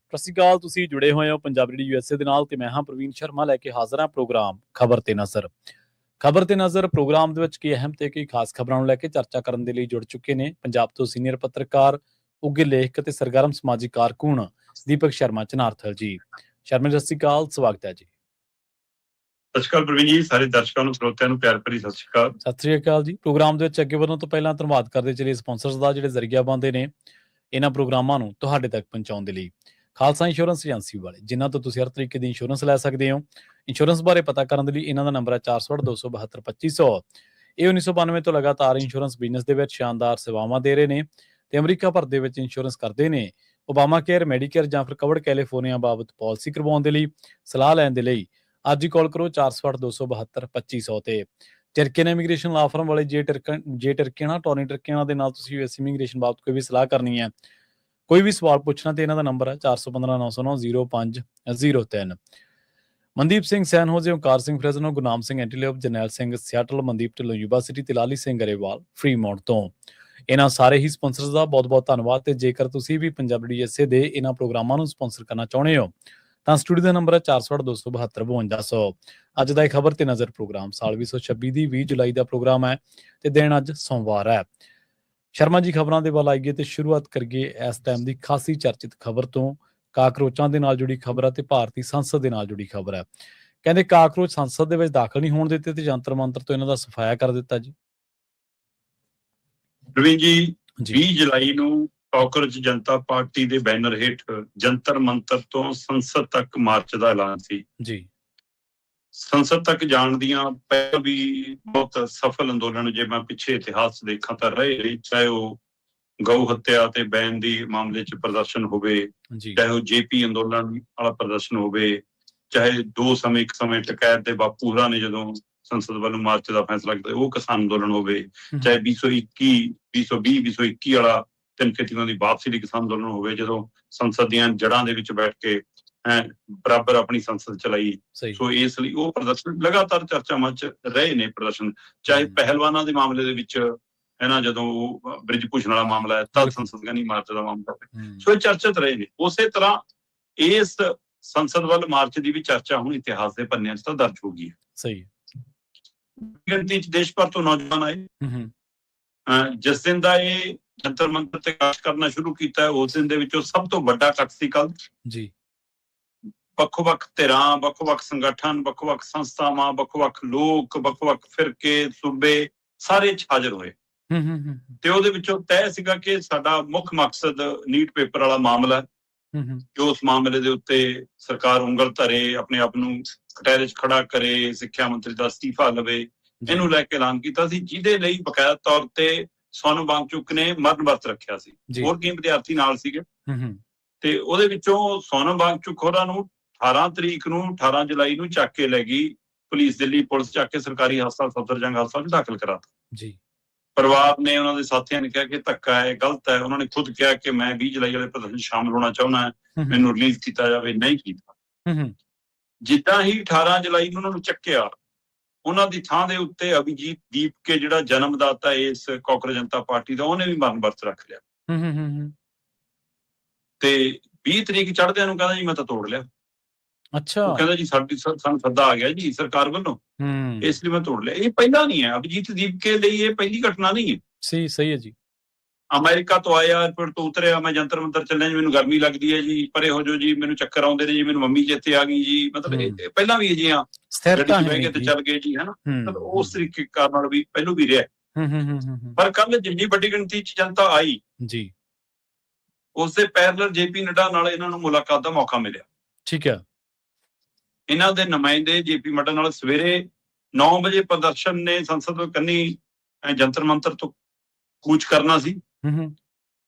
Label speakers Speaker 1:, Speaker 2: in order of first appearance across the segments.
Speaker 1: ਸਤਿ ਸ਼੍ਰੀ ਅਕਾਲ। ਤੁਸੀਂ ਜੁੜੇ ਹੋਏ ਹੋ ਪੰਜਾਬ ਰੇਡੀਓ USA ਦੇ ਨਾਲ ਤੇ ਮੈਂ ਹਾਂ ਪ੍ਰਵੀਨ ਸ਼ਰਮਾ ਲੈ ਕੇ ਹਾਜ਼ਰ ਹਾਂ ਪ੍ਰੋਗਰਾਮ ਖਬਰ ਤੇ ਨਜ਼ਰ। ਖਬਰ ਤੇ ਨਜ਼ਰ ਪ੍ਰੋਗਰਾਮ ਦੇ ਵਿੱਚ ਕੀ ਅਹਿਮ ਤੇ ਕੀ ਖਾਸ ਖਬਰਾਂ ਨੂੰ ਲੈ ਕੇ ਚਰਚਾ ਕਰਨ ਦੇ ਲਈ ਜੁੜ ਚੁੱਕੇ ਨੇ ਪੰਜਾਬ ਤੋਂ ਸੀਨੀਅਰ ਪੱਤਰਕਾਰ, ਉੱਘੇ ਲੇਖਕ ਤੇ ਸਰਗਰਮ ਸਮਾਜਿਕ ਕਾਰਕੁਨ ਦੀਪਕ ਸ਼ਰਮਾ ਚਨਾਰਥਲ ਜੀ। ਸ਼ਰਮਾ ਜੀ, ਸਤਿ ਸ਼੍ਰੀ ਅਕਾਲ, ਸਵਾਗਤ ਹੈ ਜੀ।
Speaker 2: ਸਤਿ ਸ਼੍ਰੀ ਅਕਾਲ ਪ੍ਰਵੀਨ ਜੀ, ਸਾਰੇ ਦਰਸ਼ਕਾਂ ਨੂੰ ਸਰੋਤਿਆਂ ਨੂੰ ਪਿਆਰ ਭਰੀ ਸਤਿ ਸ਼੍ਰੀ ਅਕਾਲ।
Speaker 1: ਸਤਿ ਸ਼੍ਰੀ ਅਕਾਲ ਜੀ। ਪ੍ਰੋਗਰਾਮ ਦੇ ਵਿੱਚ ਅੱਗੇ ਵਧਣ ਤੋਂ ਪਹਿਲਾਂ ਧੰਨਵਾਦ ਕਰਦੇ ਚਲੇ ਸਪਾਂਸਰਸ ਦਾ ਜਿਹੜੇ ਜ਼ਰੀਆ ਬਣਦੇ ਨੇ ਇਹਨਾਂ ਪ੍ਰੋਗਰਾਮਾਂ ਨੂੰ ਤੁਹਾਡੇ ਤੱਕ ਪਹੁੰਚਾਉਣ ਦੇ ਲਈ। ਖਾਲਸਾ ਇੰਸ਼ੋਰੈਂਸ ਏਜੰਸੀ ਵਾਲੇ, ਜਿਨ੍ਹਾਂ ਤੋਂ ਤੁਸੀਂ ਹਰ ਤਰੀਕੇ ਦੀ ਇੰਸ਼ੋਰੈਂਸ ਲੈ ਸਕਦੇ ਹੋ। ਇੰਸ਼ੋਰੈਂਸ ਬਾਰੇ ਪਤਾ ਕਰਨ ਦੇ ਲਈ ਇਹਨਾਂ ਦਾ ਨੰਬਰ ਹੈ 468-272-2500। ਇਹ 1992 ਤੋਂ ਲਗਾਤਾਰ ਇੰਸ਼ੋਰੈਂਸ ਬਿਜ਼ਨਸ ਦੇ ਵਿੱਚ ਸ਼ਾਨਦਾਰ ਸੇਵਾਵਾਂ ਦੇ ਰਹੇ ਨੇ ਤੇ ਅਮਰੀਕਾ ਭਰ ਦੇ ਵਿੱਚ ਇੰਸ਼ੋਰੈਂਸ ਕਰਦੇ ਨੇ। ਓਬਾਮਾ ਕੇਅਰ, ਮੈਡੀਕੇਅਰ ਜਾਂ ਫਿਰ ਕਵਰਡ ਕੈਲੀਫੋਰਨੀਆ ਬਾਬਤ ਪਾਲਿਸੀ ਕਰਵਾਉਣ ਦੇ ਲਈ, ਸਲਾਹ ਲੈਣ ਦੇ ਲਈ ਅੱਜ ਹੀ ਕਾਲ ਕਰੋ 468-272-2500 ਤੇ। ਟਰਕੀਅਨ ਇਮੀਗ੍ਰੇਸ਼ਨ ਲਾ ਫਰਮ ਵਾਲੇ ਜੇ ਟਰਕੀਅਨ ਟੋਨੀ ਟਰਕੀਅਨ ਦੇ ਨਾਲ ਤੁਸੀਂ ਯੂਐਸ ਇਮੀਗ੍ਰੇਸ਼ਨ ਬਾਬਤ ਕੋਈ ਵੀ ਸਲਾਹ ਕਰਨੀ ਹੈ, ਕੋਈ ਵੀ ਸਵਾਲ ਪੁੱਛਣਾ ਤੇ ਇਹਨਾਂ ਦਾ ਨੰਬਰ ਹੈ 4159090503। Mandeep Singh San Jose, Onkar Singh Fresno, Gurnam Singh Antelope, Jarnail Singh Seattle, Mandeep Dhillon Yuba City ਤੇ ਲਾਲੀ ਸਿੰਘ ਗਰੇਵਾਲ ਫਰੀਮੌਂਟ ਤੋਂ। ਇਹਨਾਂ ਸਾਰੇ ਹੀ ਸਪਾਂਸਰਸ ਦਾ ਬਹੁਤ-ਬਹੁਤ ਧੰਨਵਾਦ। ਤੇ ਜੇਕਰ ਤੁਸੀਂ ਵੀ ਪੰਜਾਬ ਰੇਡੀਓ USA ਦੇ ਇਹਨਾਂ ਪ੍ਰੋਗਰਾਮਾਂ ਨੂੰ ਸਪਾਂਸਰ ਕਰਨਾ ਚਾਹੁੰਦੇ ਹੋ ਤਾਂ ਸਟੂਡੀਓ ਦਾ ਨੰਬਰ ਹੈ 468-272-5200। ਅੱਜ ਦਾ ਇਹ ਖਬਰ ਤੇ ਨਜ਼ਰ ਪ੍ਰੋਗਰਾਮ ਸਾਲ 2026 ਦੀ 20 ਜੁਲਾਈ ਦਾ ਪ੍ਰੋਗਰਾਮ ਹੈ ਤੇ ਦਿਨ ਅੱਜ ਸੋਮਵਾਰ ਹੈ। ਸ਼ਰਮਾ ਜੀ, ਖਬਰਾਂ ਦੇ ਵੱਲ ਆਈਏ ਤੇ ਸ਼ੁਰੂਆਤ ਕਰੀਏ ਇਸ ਟਾਈਮ ਦੀ ਖਾਸੀ ਚਰਚਿਤ ਖਬਰ ਤੋਂ। ਕਾਕਰੋਚਾਂ ਦੇ ਨਾਲ ਜੁੜੀ ਖਬਰ ਹੈ ਤੇ ਭਾਰਤੀ ਸੰਸਦ ਦੇ ਨਾਲ ਜੁੜੀ ਖਬਰ ਹੈ। ਕਹਿੰਦੇ ਕਾਕਰੋਚ ਸੰਸਦ ਦੇ ਵਿੱਚ ਦਾਖਲ ਨਹੀਂ ਹੋਣ ਦਿੱਤੇ ਤੇ ਜੰਤਰ ਮੰਤਰ ਤੋਂ ਇਹਨਾਂ ਦਾ ਸਫਾਇਆ ਕਰ ਦਿੱਤਾ ਜੀ।
Speaker 2: ਪ੍ਰਵੀਨ ਜੀ, 20 ਜੁਲਾਈ ਨੂੰ ਕਾਕਰੋਚ ਜਨਤਾ ਪਾਰਟੀ ਦੇ ਬੈਨਰ ਹੇਠ ਜੰਤਰ ਮੰਤਰ ਤੋਂ ਸੰਸਦ ਤੱਕ ਮਾਰਚ ਦਾ ਐਲਾਨ ਸੀ
Speaker 1: ਜੀ।
Speaker 2: ਸੰਸਦ ਤੱਕ ਜਾਣ ਦੀਆਂ ਪਹਿਲਾਂ ਵੀ ਬਹੁਤ ਸਫਲ ਅੰਦੋਲਨ, ਜੇ ਮੈਂ ਪਿੱਛੇ ਇਤਿਹਾਸ ਦੇਖਾਂ ਤਾਂ ਰਹੇ, ਚਾਹੇ ਉਹ ਗਊ ਹੱਤਿਆ ਤੇ ਬੈਨ ਦੀ ਮਾਮਲੇ 'ਚ ਪ੍ਰਦਰਸ਼ਨ ਹੋਵੇ, ਚਾਹੇ ਉਹ JP ਅੰਦੋਲਨ ਵਾਲਾ ਪ੍ਰਦਰਸ਼ਨ ਹੋਵੇ, ਚਾਹੇ ਇੱਕ ਸਮੇਂ ਟਕੈਤ ਦੇ ਬਾਪੂ ਹੋਰਾਂ ਨੇ ਜਦੋਂ ਸੰਸਦ ਵੱਲੋਂ ਮਾਰਚ ਦਾ ਫੈਸਲਾ ਕੀਤਾ ਉਹ ਕਿਸਾਨ ਅੰਦੋਲਨ ਹੋਵੇ, ਚਾਹੇ 2021 ਵਾਲਾ ਤਿੰਨ ਖੇਤੀਆਂ ਦੀ ਵਾਪਸੀ ਲਈ ਕਿਸਾਨ ਅੰਦੋਲਨ ਹੋਵੇ, ਜਦੋਂ ਸੰਸਦ ਦੀਆਂ ਜੜ੍ਹਾਂ ਦੇ ਵਿੱਚ ਬੈਠ ਕੇ ਬਰਾਬਰ ਆਪਣੀ ਸੰਸਦ ਚਲਾਈ। ਸੋ ਇਸ ਲਈ ਉਹ ਪ੍ਰਦਰਸ਼ਨ ਲਗਾਤਾਰ ਚਰਚਾਵਾਂ 'ਚ ਰਹੇ ਨੇ ਪ੍ਰਦਰਸ਼ਨ, ਚਾਹੇ ਪਹਿਲਵਾਨਾਂ ਦੇ ਮਾਮਲੇ ਦੇ ਵਿੱਚ ਜਦੋਂ ਬ੍ਰਿਜ ਭੂਸ਼ਣ ਵਾਲਾ ਮਾਮਲਾ ਹੈ ਤਦ ਸੰਸਦ ਨਹੀਂ ਮਾਰਚ ਦਾ ਮਾਮਲਾ, ਸੋ ਇਹ ਚਰਚਿਤ ਰਹੇ ਨੇ। ਉਸੇ ਤਰ੍ਹਾਂ ਇਸ ਸੰਸਦ ਵੱਲ ਮਾਰਚ ਦੀ ਵੀ ਚਰਚਾ ਹੁਣ ਇਤਿਹਾਸ ਦੇ ਪੰਨਿਆਂ 'ਚ ਤਾਂ ਦਰਜ ਹੋ ਗਈ ਹੈ।
Speaker 1: ਸਹੀ
Speaker 2: ਗਿਣਤੀ 'ਚ ਦੇਸ਼ ਭਰ ਤੋਂ ਨੌਜਵਾਨ ਆਏ। ਜਿਸ ਦਿਨ ਦਾ ਇਹ ਜੰਤਰ ਮੰਤਰ ਤੇ ਕਾਰਜ ਕਰਨਾ ਸ਼ੁਰੂ ਕੀਤਾ ਹੈ ਉਸ ਦਿਨ ਦੇ ਵਿੱਚੋਂ ਸਭ ਤੋਂ ਵੱਡਾ ਇਕੱਠ ਸੀ ਕੱਲ ਜੀ। ਵੱਖ-ਵੱਖ ਧਿਰਾਂ, ਵੱਖ-ਵੱਖ ਸੰਗਠਨ, ਵੱਖ-ਵੱਖ ਸੰਸਥਾਵਾਂ, ਵੱਖ-ਵੱਖ ਲੋਕ, ਵੱਖ-ਵੱਖ ਫਿਰਕੇ, ਸੂਬੇ ਸਾਰੇ ਹਾਜ਼ਰ ਹੋਏ ਤੇ ਉਹਦੇ ਵਿੱਚੋਂ ਤੈਅ ਸੀਗਾ ਕਿ ਸਾਡਾ ਮੁੱਖ ਮਕਸਦ ਨੀਟ ਪੇਪਰ ਵਾਲਾ ਮਾਮਲਾ ਕਿ ਉਸ ਮਾਮਲੇ ਦੇ ਉੱਤੇ ਸਰਕਾਰ ਉਂਗਲ ਧਰੇ, ਆਪਣੇ ਆਪ ਨੂੰ ਕਟਹਿਰੇ 'ਚ ਖੜਾ ਕਰੇ, ਸਿੱਖਿਆ ਮੰਤਰੀ ਦਾ ਅਸਤੀਫਾ ਲਵੇ, ਇਹਨੂੰ ਲੈ ਕੇ ਐਲਾਨ ਕੀਤਾ ਸੀ, ਜਿਹਦੇ ਲਈ ਬਕਾਇਦਾ ਤੌਰ ਤੇ ਸੋਨਮ ਵਾਂਗਚੁਕ ਨੇ ਮਰਨ ਵਰਤ ਰੱਖਿਆ ਸੀ। ਹੋਰ ਕਈ ਵਿਦਿਆਰਥੀ ਨਾਲ ਸੀਗੇ ਤੇ ਉਹਦੇ ਵਿੱਚੋਂ ਸੋਨਮ ਵਾਂਗਚੁਕ ਹੋਰਾਂ ਨੂੰ 18 ਜੁਲਾਈ ਨੂੰ ਚੱਕ ਕੇ ਲੈ ਗਈ ਪੁਲਿਸ, ਦਿੱਲੀ ਪੁਲਿਸ ਚੱਕ ਕੇ ਸਰਕਾਰੀ ਹਸਪਤਾਲ ਸਫਦਰਜੰਗ ਹਸਪਤਾਲ 'ਚ ਦਾਖਲ ਕਰਾਤਾ ਜੀ। ਪਰਿਵਾਰ ਨੇ, ਉਹਨਾਂ ਦੇ ਸਾਥੀਆਂ ਨੇ ਕਿਹਾ ਕਿ ਧੱਕਾ ਹੈ, ਗਲਤ ਹੈ। ਉਹਨਾਂ ਨੇ ਖੁਦ ਕਿਹਾ ਕਿ ਮੈਂ 20 ਜੁਲਾਈ ਵਾਲੇ ਪ੍ਰਦਰਸ਼ਨ ਸ਼ਾਮਲ ਹੋਣਾ ਚਾਹੁੰਦਾ, ਮੈਨੂੰ ਰਿਲੀਜ਼ ਕੀਤਾ ਜਾਵੇ, ਨਹੀਂ ਕੀਤਾ। ਜਿੱਦਾਂ ਹੀ 18 ਜੁਲਾਈ ਨੂੰ ਉਹਨਾਂ ਨੂੰ ਚੱਕਿਆ, ਉਹਨਾਂ ਦੀ ਥਾਂ ਦੇ ਉੱਤੇ ਅਭਿਜੀਤ ਦੀਪਕੇ, ਜਿਹੜਾ ਜਨਮਦਾਤਾ ਇਸ ਕਾਕਰੋਚ ਜਨਤਾ ਪਾਰਟੀ ਦਾ, ਉਹਨੇ ਵੀ ਮਰਨ ਵਰਤ ਰੱਖ ਲਿਆ ਤੇ 20 ਤਰੀਕ ਚੜ੍ਹਦਿਆਂ ਨੂੰ ਕਹਿੰਦਾ ਜੀ ਮੈਂ ਤਾਂ ਤੋੜ ਲਿਆ। ਅੱਛਾ, ਉਹ ਕਹਿੰਦਾ ਜੀ ਸਾਨੂੰ ਸੱਦਾ ਆ ਗਿਆ ਜੀ ਸਰਕਾਰ ਵੱਲੋਂ, ਇਸ ਲਈ ਮੈਂ ਤੋੜ ਲਿਆ। ਇਹ ਪਹਿਲਾਂ ਨਹੀਂ ਹੈ, ਅਭਿਜੀਤ ਦੀਪਕੇ ਲਈ ਇਹ ਪਹਿਲੀ ਘਟਨਾ ਨਹੀਂ ਹੈ। ਸਹੀ ਹੈ ਜੀ। ਅਮਰੀਕਾ ਤੋਂ ਆਇਆ, ਏਅਰਪੋਰਟ ਤੋਂ ਉਤਰਿਆ, ਮੈਂ ਜੰਤਰ ਮੰਤਰ ਚੱਲਿਆ ਜੀ, ਮੈਨੂੰ ਗਰਮੀ ਲੱਗਦੀ ਹੈ ਜੀ, ਪਰੇ ਹੋ ਜਾਓ ਜੀ, ਮੈਨੂੰ ਚੱਕਰ ਆਉਂਦੇ ਨੇ ਜੀ, ਮੈਨੂੰ ਮੰਮੀ ਚੇਤੇ ਆ ਗਈ ਜੀ। ਮਤਲਬ ਇਹ ਪਹਿਲਾਂ ਵੀ ਅਜਿਹੀਆਂ ਬਹਿ ਕੇ ਤੇ ਚੱਲ ਗਏ ਜੀ, ਹਨਾ। ਮਤਲਬ ਉਸ ਤਰੀਕੇ ਕਾਰ ਨਾਲ ਵੀ ਪਹਿਲੋਂ ਵੀ ਰਿਹਾ। ਪਰ ਕੱਲ ਜਿੰਨੀ ਵੱਡੀ ਗਿਣਤੀ 'ਚ ਜਨਤਾ ਆਈ ਜੀ, ਉਸਦੇ ਪੈਰਲਰ JP ਨੱਡਾ ਨਾਲ ਇਹਨਾਂ ਨੂੰ ਮੁਲਾਕਾਤ ਦਾ ਮੌਕਾ ਮਿਲਿਆ। ਠੀਕ ਹੈ। ਇਹਨਾਂ ਦੇ ਨੁਮਾਇੰਦੇ JP ਨੱਡਾ ਨਾਲ ਸਵੇਰੇ 9 ਵਜੇ ਪ੍ਰਦਰਸ਼ਨ ਨੇ ਸੰਸਦ ਕੰਨੀ ਜੰਤਰ ਮੰਤਰ ਤੋਂ ਕੂਚ ਕਰਨਾ ਸੀ।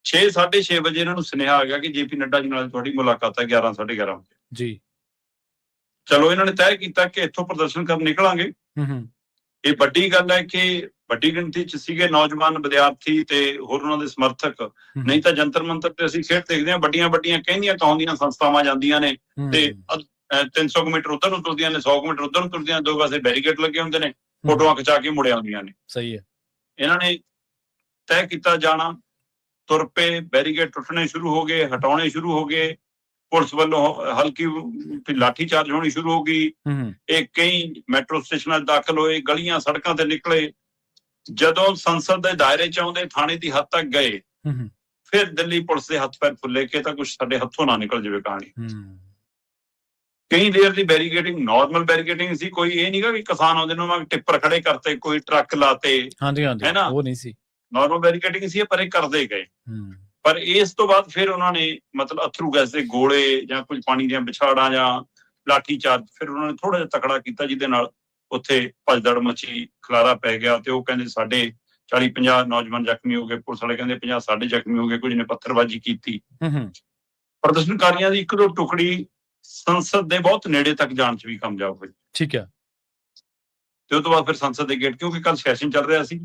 Speaker 2: 6:30 ਵਜੇ ਇਹਨਾਂ ਨੂੰ ਸੁਨੇਹਾ ਆ ਗਿਆ ਕਿ JP ਨੱਡਾ ਜੀ ਨਾਲ ਤੁਹਾਡੀ ਮੁਲਾਕਾਤ ਹੈ 11 ਸਾਢੇ 11 ਵਜੇ ਜੀ। ਚਲੋ, ਇਹਨਾਂ ਨੇ ਤੈਅ ਕੀਤਾ ਕਿ ਇੱਥੋਂ ਪ੍ਰਦਰਸ਼ਨ ਕਰਨ ਨਿਕਲਾਂਗੇ। ਇਹ ਵੱਡੀ ਗੱਲ ਹੈ ਕਿ ਵੱਡੀ ਗਿਣਤੀ 'ਚ ਸੀਗੇ ਨੌਜਵਾਨ, ਵਿਦਿਆਰਥੀ ਤੇ ਹੋਰ ਉਹਨਾਂ ਦੇ ਸਮਰਥਕ। ਨਹੀਂ ਤਾਂ ਜੰਤਰ ਮੰਤਰ ਤੇ ਅਸੀਂ ਖੇਡ ਦੇਖਦੇ ਹਾਂ, ਵੱਡੀਆਂ ਕਹਿੰਦੀਆਂ ਕਹਾਉਂਦੀਆਂ ਸੰਸਥਾਵਾਂ ਜਾਂਦੀਆਂ ਨੇ ਤੇ 300 ਮੀਟਰ ਉੱਧਰ ਨੂੰ ਤੁਰਦੀਆਂ ਨੇ, 100 ਮੀਟਰ ਉੱਧਰ ਨੂੰ ਤੁਰਦੀਆਂ, ਦੋ ਪਾਸੇ ਬੈਰੀਕੇਡ ਲੱਗੇ ਹੁੰਦੇ ਨੇ, ਫੋਟੋਆਂ ਖਿਚਾ ਕੇ ਮੁੜ ਆਉਂਦੀਆਂ ਨੇ। ਸਹੀ ਹੈ। ਇਹਨਾਂ ਨੇ ਤੈਅ ਕੀਤਾ ਜਾਣਾ, ਤੁਰ ਪਏ, ਬੈਰੀਕੇਡ ਟੁੱਟਣੇ ਸ਼ੁਰੂ ਹੋ ਗਏ, ਹਟਾਉਣੇ ਸ਼ੁਰੂ ਹੋ ਗਏ। ਪੁਲਿਸ ਵੱਲੋਂ ਹਲਕੀ ਲਾਠੀ ਚਾਰਜ ਹੋਣੀ ਸ਼ੁਰੂ ਹੋ ਗਈ। ਇਹ ਕਈ ਮੈਟਰੋ ਸਟੇਸ਼ਨਾਂ 'ਚ ਦਾਖਲ ਹੋਏ, ਗਲੀਆਂ ਸੜਕਾਂ ਤੇ ਨਿਕਲੇ। ਜਦੋਂ ਸੰਸਦ ਦੇ ਦਾਇਰੇ 'ਚ ਆਉਂਦੇ, ਥਾਣੇ ਦੀ ਹੱਦ ਤੱਕ ਗਏ, ਫਿਰ ਦਿੱਲੀ ਪੁਲਿਸ ਦੇ ਹੱਥ ਪੈਰ ਫੁੱਲੇ ਕਿ ਤਾਂ ਕੁਝ ਸਾਡੇ ਹੱਥੋਂ ਨਾ ਨਿਕਲ ਜਾਵੇ ਕਹਾਣੀ। ਕਈ ਦੇਰ ਦੀ ਬੈਰੀਕੇਡਿੰਗ, ਨਾਰਮਲ ਬੈਰੀਕੇਡਿੰਗ ਸੀ, ਕੋਈ ਇਹ ਨਹੀਂਗਾ ਵੀ ਕਿਸਾਨ ਆਉਂਦੇ ਨੂੰ ਟਿੱਪਰ ਖੜੇ ਕਰਤੇ, ਕੋਈ ਟਰੱਕ ਲਾਤੇ, ਹੈ ਨਾ, ਉਹ ਨਹੀਂ ਸੀ। ਨਾਰਮਲ ਬੈਰੀਕੇਡਿੰਗ ਸੀ, ਪਰ ਇਹ ਕਰਦੇ ਗਏ। ਪਰ ਇਸ ਤੋਂ ਬਾਅਦ ਫਿਰ ਉਹਨਾਂ ਨੇ ਮਤਲਬ ਅਥਰੂ ਗੈਸ ਦੇ ਗੋਲੇ ਜਾਂ ਕੁਝ ਪਾਣੀ ਦੀਆਂ ਵਿਛਾੜਾਂ ਜਾਂ ਲਾਠੀ ਚਾਰਜ, ਫਿਰ ਉਹਨਾਂ ਨੇ ਥੋੜਾ ਜਿਹਾ ਤਕੜਾ ਕੀਤਾ, ਜਿਹਦੇ ਨਾਲ ਉੱਥੇ ਭਜਦੜ ਮੱਚੀ, ਖਲਾਰਾ ਪੈ ਗਿਆ। ਤੇ ਉਹ ਕਹਿੰਦੇ ਸਾਡੇ 40-50 ਨੌਜਵਾਨ ਜ਼ਖਮੀ ਹੋ ਗਏ, ਪੁਲਿਸ ਵਾਲੇ ਕਹਿੰਦੇ 50 ਸਾਡੇ ਜ਼ਖਮੀ ਹੋ ਗਏ, ਕੁਝ ਨੇ ਪੱਥਰਬਾਜ਼ੀ ਕੀਤੀ। ਪ੍ਰਦਰਸ਼ਨਕਾਰੀਆਂ ਦੀ ਇੱਕ ਦੋ ਟੁਕੜੀ ਸੰਸਦ ਦੇ ਬਹੁਤ ਨੇੜੇ ਤੱਕ ਜਾਣ 'ਚ ਵੀ ਕਾਮਯਾਬ ਹੋਈ। ਠੀਕ ਹੈ। ਤੇ ਉਸ ਤੋਂ ਬਾਅਦ ਫਿਰ ਸੰਸਦ ਦੇ ਗੇਟ, ਕਿਉਂਕਿ ਕੱਲ ਸੈਸ਼ਨ ਚੱਲ ਰਿਹਾ ਸੀ,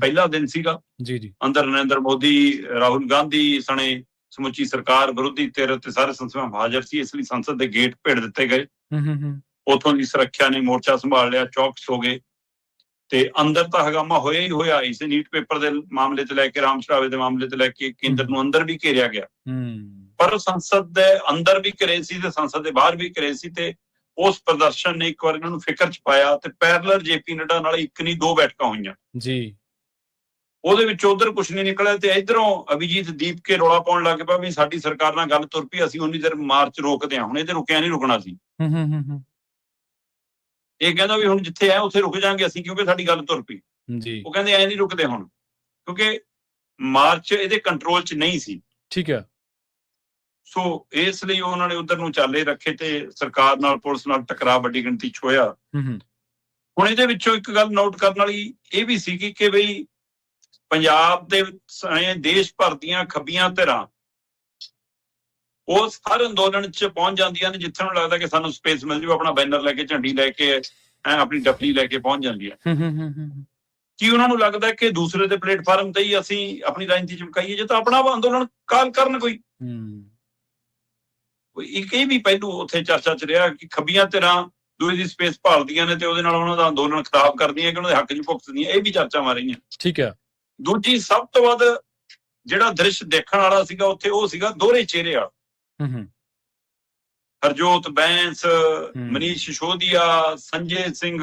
Speaker 2: ਪਹਿਲਾ ਦਿਨ ਸੀਗਾ ਜੀ, ਅੰਦਰ ਨਰਿੰਦਰ ਮੋਦੀ, ਰਾਹੁਲ ਗਾਂਧੀ ਸਣੇ ਸਮੁੱਚੀ ਸਰਕਾਰ, ਵਿਰੋਧੀ ਧਿਰ ਤੇ ਸਾਰੇ ਸੰਸਦ ਹਾਜ਼ਰ ਸੀ, ਇਸ ਲਈ ਸੰਸਦ ਦੇ ਗੇਟ ਭੇੜ ਦਿੱਤੇ ਗਏ। ਉਥੋਂ ਦੀ ਸੁਰੱਖਿਆ ਨੇ ਮੋਰਚਾ ਸੰਭਾਲ ਲਿਆ, ਚੌਕਸ ਹੋ ਗਏ। ਤੇ ਅੰਦਰ ਤਾਂ ਹੰਗਾਮਾ ਹੋਇਆ ਹੀ ਹੋਇਆ। ਇਸ ਨੀਟ ਪੇਪਰ ਦੇ ਮਾਮਲੇ ਤੇ ਲੈ ਕੇ, ਰਾਮ ਸ਼ਰਾਵੇ ਦੇ ਮਾਮਲੇ ਤੇ ਲੈ ਕੇ ਕੇਂਦਰ ਨੂੰ ਅੰਦਰ ਵੀ ਘੇਰਿਆ ਗਿਆ, ਪਰ ਸੰਸਦ ਦੇ ਅੰਦਰ ਵੀ ਘਰੇ ਸੀ ਤੇ ਸੰਸਦ ਦੇ ਬਾਹਰ ਵੀ ਘਰੇ ਸੀ। ਤੇ ਉਸ ਪ੍ਰਦਰਸ਼ਨ ਨੇ ਇੱਕ ਵਾਰ ਇਹਨਾਂ ਨੂੰ ਫਿਕਰ 'ਚ ਪਾਇਆ ਤੇ ਪੈਰਲਰ ਜੇਪੀ ਨੱਡਾ ਨਾਲ ਇੱਕ ਨਹੀਂ ਦੋ ਬੈਠਕਾਂ ਹੋਈਆਂ ਜੀ। ਉਹਦੇ ਵਿੱਚ ਉਧਰ ਕੁਛ ਨਹੀਂ ਨਿਕਲਿਆ ਤੇ ਇਧਰੋਂ ਅਭਿਜੀਤ ਦੀਪਕੇ ਰੌਲਾ ਪਾਉਣ ਲੱਗ ਪਿਆ ਵੀ ਸਾਡੀ ਸਰਕਾਰ ਨਾਲ ਗੱਲ ਤੁਰ ਪਈ, ਅਸੀਂ ਉਨੀ ਦੇਰ ਮਾਰਚ ਰੋਕਦੇ ਹਾਂ। ਹੁਣ ਇਹ ਤੇ ਰੁਕਿਆ ਨਹੀਂ ਰੁਕਣਾ ਸੀ। ਇਹ ਕਹਿੰਦਾ ਵੀ ਹੁਣ ਜਿੱਥੇ ਹੈ ਉੱਥੇ ਰੁਕ ਜਾਾਂਗੇ ਅਸੀਂ, ਕਿਉਂਕਿ ਸਾਡੀ ਗੱਲ ਤੁਰ ਪਈ ਜੀ। ਉਹ ਕਹਿੰਦੇ ਐ ਨਹੀਂ ਰੁਕਦੇ ਹੁਣ, ਕਿਉਂਕਿ ਮਾਰਚ ਇਹਦੇ ਕੰਟਰੋਲ 'ਚ ਨਹੀਂ ਸੀ। ਠੀਕ ਹੈ। ਸੋ ਇਸ ਲਈ ਉਹਨਾਂ ਨੇ ਉਧਰ ਨੂੰ ਚਾਲੇ ਰੱਖੇ ਤੇ ਸਰਕਾਰ ਨਾਲ ਪੁਲਿਸ ਨਾਲ ਟਕਰਾਅ ਵੱਡੀ ਗਿਣਤੀ 'ਚ ਹੋਇਆ। ਹੁਣ ਇਹਦੇ ਵਿੱਚੋਂ ਇੱਕ ਗੱਲ ਨੋਟ ਕਰਨ ਵਾਲੀ ਇਹ ਵੀ ਸੀਗੀ ਕਿ ਬਈ ਪੰਜਾਬ ਦੇ ਦੇਸ਼ ਭਰ ਦੀਆਂ ਖੱਬੀਆਂ ਧਿਰਾਂ ਉਸ ਹਰ ਅੰਦੋਲਨ 'ਚ ਪਹੁੰਚ ਜਾਂਦੀਆਂ ਨੇ ਜਿੱਥੇ ਨੂੰ ਲੱਗਦਾ ਕਿ ਸਾਨੂੰ ਸਪੇਸ ਮਿਲ ਜਾਊ, ਆਪਣਾ ਬੈਨਰ ਲੈ ਕੇ, ਝੰਡੀ ਲੈ ਕੇ, ਆਪਣੀ ਡੱਫਲੀ ਲੈ ਕੇ ਪਹੁੰਚ ਜਾਂਦੀਆਂ। ਕੀ ਉਹਨਾਂ ਨੂੰ ਲੱਗਦਾ ਕਿ ਦੂਸਰੇ ਦੇ ਪਲੇਟਫਾਰਮ ਤੇ ਹੀ ਅਸੀਂ ਆਪਣੀ ਰਾਜਨੀਤੀ ਚਮਕਾਈਏ? ਜੇ ਤਾਂ ਆਪਣਾ ਅੰਦੋਲਨ ਕਾਲ ਕਰਨ ਕੋਈ ਇੱਕ ਇਹ ਵੀ ਪਹਿਲੂ ਉੱਥੇ ਚਰਚਾ 'ਚ ਰਿਹਾ ਕਿ ਖੱਬੀਆਂ ਧਿਰਾਂ ਦੂਏ ਦੀ ਸਪੇਸ ਭਾਲਦੀਆਂ ਨੇ ਤੇ ਉਹਦੇ ਨਾਲ ਉਹਨਾਂ ਦਾ ਅੰਦੋਲਨ ਖਰਾਬ ਕਰਦੀਆਂ ਕਿ ਉਹਨਾਂ ਦੇ ਹੱਕ 'ਚ ਭੁਗਤਦੀਆਂ। ਇਹ ਵੀ ਚਰਚਾਵਾਂ ਰਹੀਆਂ। ਠੀਕ ਹੈ। ਦੂਜੀ ਸਭ ਤੋਂ ਵੱਧ ਜਿਹੜਾ ਦ੍ਰਿਸ਼ ਦੇਖਣ ਵਾਲਾ ਸੀਗਾ ਉੱਥੇ, ਉਹ ਸੀਗਾ ਦੋਹਰੇ ਚਿਹਰੇ ਵਾਲਾ। ਹਰਜੋਤ ਬੈਂਸ, ਮਨੀਸ਼ ਸਿਸੋਦੀਆ, ਸੰਜੇ ਸਿੰਘ,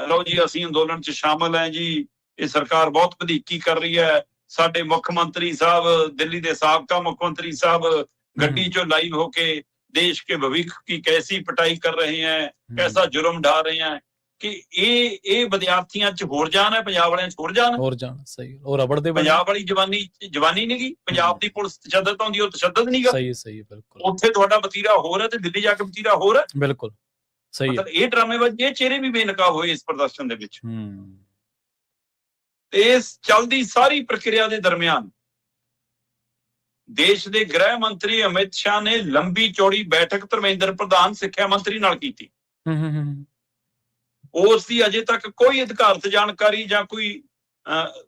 Speaker 2: ਲਓ ਜੀ ਅਸੀਂ ਅੰਦੋਲਨ 'ਚ ਸ਼ਾਮਲ ਹੈ ਜੀ, ਇਹ ਸਰਕਾਰ ਬਹੁਤ ਵਧੀਕੀ ਕਰ ਰਹੀ ਹੈ, ਸਾਡੇ ਮੁੱਖ ਮੰਤਰੀ ਸਾਹਿਬ, ਦਿੱਲੀ ਦੇ ਸਾਬਕਾ ਮੁੱਖ ਮੰਤਰੀ ਸਾਹਿਬ ਗੱਡੀ 'ਚੋਂ ਲਾਈਵ ਹੋ ਕੇ ਦੇਸ਼ ਕੇ ਭਵਿੱਖ की कैसी पिटाई कर रहे हैं, कैसा जुर्म ढा रहे हैं। ਕਿ ਇਹ ਵਿਦਿਆਰਥੀਆਂ 'ਚ ਹੋਰ ਜਾਣ ਹੈ, ਪੰਜਾਬ ਵਾਲਿਆਂ 'ਚ ਹੋਰ ਜਾਣ। ਸਹੀ। ਉਹ ਰਬੜ ਦੇ ਪੰਜਾਬ ਵਾਲੀ ਜਵਾਨੀ ਨਹੀਂ ਗਈ, ਪੰਜਾਬ ਦੀ ਪੁਲਿਸ ਤਸ਼ੱਦਦ ਆਉਂਦੀ, ਉਹ ਤਸ਼ੱਦਦ ਨਹੀਂ ਗਾ। ਸਹੀ ਬਿਲਕੁਲ। ਉੱਥੇ ਤੁਹਾਡਾ ਵਤੀਰਾ ਹੋਰ ਹੈ ਤੇ ਦਿੱਲੀ ਜਾ ਕੇ ਵਤੀਰਾ ਹੋਰ ਹੈ। ਬਿਲਕੁਲ ਸਹੀ। ਮਤਲਬ ਇਹ ਡਰਾਮੇਬਾਜ਼ੀ, ਇਹ ਚਿਹਰੇ ਵੀ ਬੇਨਕਾਬ ਹੋਏ ਇਸ ਪ੍ਰਦਰਸ਼ਨ ਦੇ ਵਿੱਚ। ਤੇ ਇਸ ਚੱਲਦੀ ਸਾਰੀ ਪ੍ਰਕਿਰਿਆ ਦੇ ਦਰਮਿਆਨ ਦੇਸ਼ ਦੇ ਗ੍ਰਹਿ ਮੰਤਰੀ ਅਮਿਤ ਸ਼ਾਹ ਨੇ ਲੰਬੀ ਚੌੜੀ ਬੈਠਕ ਧਰਮੇਂਦਰ ਪ੍ਰਧਾਨ ਸਿੱਖਿਆ ਮੰਤਰੀ ਨਾਲ ਕੀਤੀ। ਉਸ ਦੀ ਅਜੇ ਤੱਕ ਕੋਈ ਅਧਿਕਾਰਤ ਜਾਣਕਾਰੀ ਜਾਂ ਕੋਈ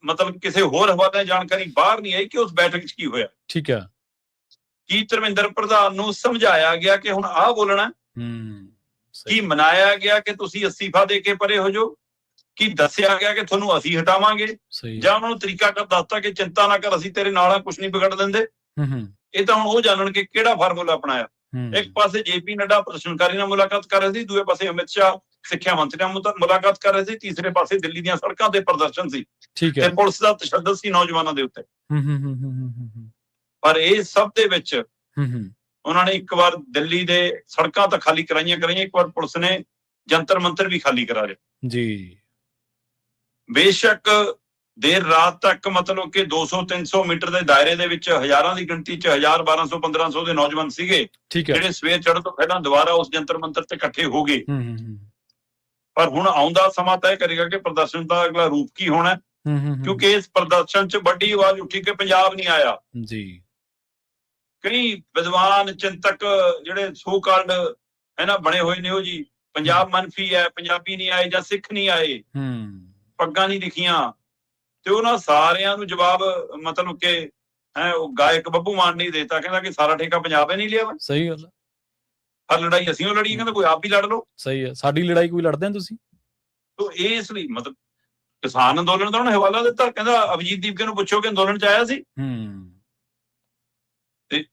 Speaker 2: ਮਤਲਬ ਕਿਸੇ ਹੋਰ ਹਵਾਲੇ ਜਾਣਕਾਰੀ ਬਾਹਰ ਨਹੀਂ ਆਈ ਕਿ ਉਸ ਬੈਠਕ 'ਚ ਕੀ ਹੋਇਆ। ਠੀਕ ਹੈ। ਕੀ ਧਰਮੇਂਦਰ ਪ੍ਰਧਾਨ ਨੂੰ ਸਮਝਾਇਆ ਗਿਆ ਕਿ ਹੁਣ ਆਹ ਬੋਲਣਾ? ਕੀ ਮਨਾਇਆ ਗਿਆ ਕਿ ਤੁਸੀਂ ਅਸਤੀਫਾ ਦੇ ਕੇ ਪਰੇ ਹੋ ਜਾਓ? ਕੀ ਦੱਸਿਆ ਗਿਆ ਕਿ ਤੁਹਾਨੂੰ ਅਸੀਂ ਹਟਾਵਾਂਗੇ? ਜਾਂ ਉਹਨਾਂ ਨੂੰ ਤਰੀਕਾ ਦੱਸਤਾ ਕਿ ਚਿੰਤਾ ਨਾ ਕਰ, ਅਸੀਂ ਤੇਰੇ ਨਾਲ ਆ, ਕੁਛ ਨਹੀਂ ਵਿਗੜ ਦਿੰਦੇ? ਇਹ ਤਾਂ ਹੁਣ ਉਹ ਜਾਣਨ ਕਿ ਕਿਹੜਾ ਫਾਰਮੂਲਾ ਅਪਣਾਇਆ। ਇੱਕ ਪਾਸੇ ਜੇਪੀ ਨੱਡਾ ਪ੍ਰਦਰਸ਼ਨਕਾਰੀ ਨਾਲ ਮੁਲਾਕਾਤ ਕਰ ਰਹੇ ਸੀ, ਦੂਏ ਪਾਸੇ ਅਮਿਤ ਸ਼ਾਹ ਸਿੱਖਿਆ ਮੰਤਰੀ ਨਾਲ ਮੁਲਾਕਾਤ ਕਰ ਰਹੇ ਸੀ, ਤੀਸਰੇ ਪਾਸੇ ਦਿੱਲੀ ਦੀਆਂ ਸੜਕਾਂ ਤੇ ਪ੍ਰਦਰਸ਼ਨ ਸੀ ਤੇ ਪੁਲਿਸ ਦਾ ਤਸ਼ੱਦਦ ਸੀ ਨੌਜਵਾਨਾਂ ਦੇ ਉੱਤੇ। ਪਰ ਇਹ ਸਭ ਦੇ ਵਿੱਚ ਉਹਨਾਂ ਨੇ ਇੱਕ ਵਾਰ ਦਿੱਲੀ ਦੇ ਸੜਕਾਂ ਤਾਂ ਖਾਲੀ ਕਰਾਈਆਂ, ਇੱਕ ਵਾਰ ਪੁਲਿਸ ਨੇ ਜੰਤਰ ਮੰਤਰ ਵੀ ਖਾਲੀ ਕਰਾ ਲਿਆ ਜੀ। ਬੇਸ਼ੱਕ ਦੇਰ ਰਾਤ ਤੱਕ ਮਤਲਬ ਕਿ 200-300 ਮੀਟਰ ਦੇ ਦਾਇਰੇ ਦੇ ਵਿੱਚ ਹਜ਼ਾਰਾਂ ਦੀ ਗਿਣਤੀ 'ਚ 1000, 1200, 1500 ਦੇ ਨੌਜਵਾਨ ਸੀਗੇ ਜਿਹੜੇ ਸਵੇਰ ਚੜ੍ਹਨ ਤੋਂ ਪਹਿਲਾਂ ਦੁਬਾਰਾ ਉਸ ਜੰਤਰ ਮੰਤਰ ਤੇ ਇਕੱਠੇ ਹੋ ਗਏ। ਪਰ ਹੁਣ ਆਉਂਦਾ ਸਮਾਂ ਤੈਅ ਕਰੇਗਾ ਕਿ ਪ੍ਰਦਰਸ਼ਨ ਦਾ ਅਗਲਾ ਰੂਪ ਕੀ ਹੋਣਾ, ਕਿਉਂਕਿ ਇਸ ਪ੍ਰਦਰਸ਼ਨ 'ਚ ਵੱਡੀ ਆਵਾਜ਼ ਉੱਠੀ ਕਿ ਪੰਜਾਬ ਨਹੀਂ ਆਇਆ ਜੀ। ਕਈ ਵਿਦਵਾਨ ਚਿੰਤਕ ਜਿਹੜੇ ਸੋ ਕਾਲਡ ਹੈ ਨਾ ਬਣੇ ਹੋਏ ਨੇ, ਉਹ ਜੀ ਪੰਜਾਬ ਮਨਫੀ ਹੈ, ਪੰਜਾਬੀ ਨਹੀਂ ਆਏ ਜਾਂ ਸਿੱਖ ਨਹੀਂ ਆਏ, ਪੱਗਾਂ ਨਹੀਂ ਦਿਖੀਆਂ, ਤੇ ਉਹਨਾਂ ਸਾਰਿਆਂ ਨੂੰ ਜਵਾਬ ਮਤਲਬ ਕਿ ਉਹ ਗਾਇਕ ਬੱਬੂ ਮਾਨ ਨੇ ਦੇਤਾ, ਕਹਿੰਦਾ ਕਿ ਸਾਰਾ ਠੇਕਾ ਪੰਜਾਬ ਨੇ ਨਹੀਂ ਲਿਆ। ਸਹੀ ਗੱਲ। ਹਰ ਲੜਾਈ ਅਸੀਂ ਉਹ ਲੜੀ, ਕਹਿੰਦਾ ਕੋਈ ਆਪ ਵੀ ਲੜ ਲਓ। ਸਹੀ ਹੈ। ਸਾਡੀ ਲੜਾਈ ਕੋਈ ਲੜਦੇ ਤੁਸੀਂ? ਤੋ ਇਸ ਲਈ ਮਤਲਬ ਕਿਸਾਨ ਅੰਦੋਲਨ ਦਾ ਉਹਨੇ ਹਵਾਲਾ ਦਿੱਤਾ, ਕਹਿੰਦਾ ਅਭਿਜੀਤ ਦੀਪਕੇ ਨੂੰ ਪੁੱਛੋ ਕਿ ਅੰਦੋਲਨ 'ਚ ਆਇਆ ਸੀ। ਤੇ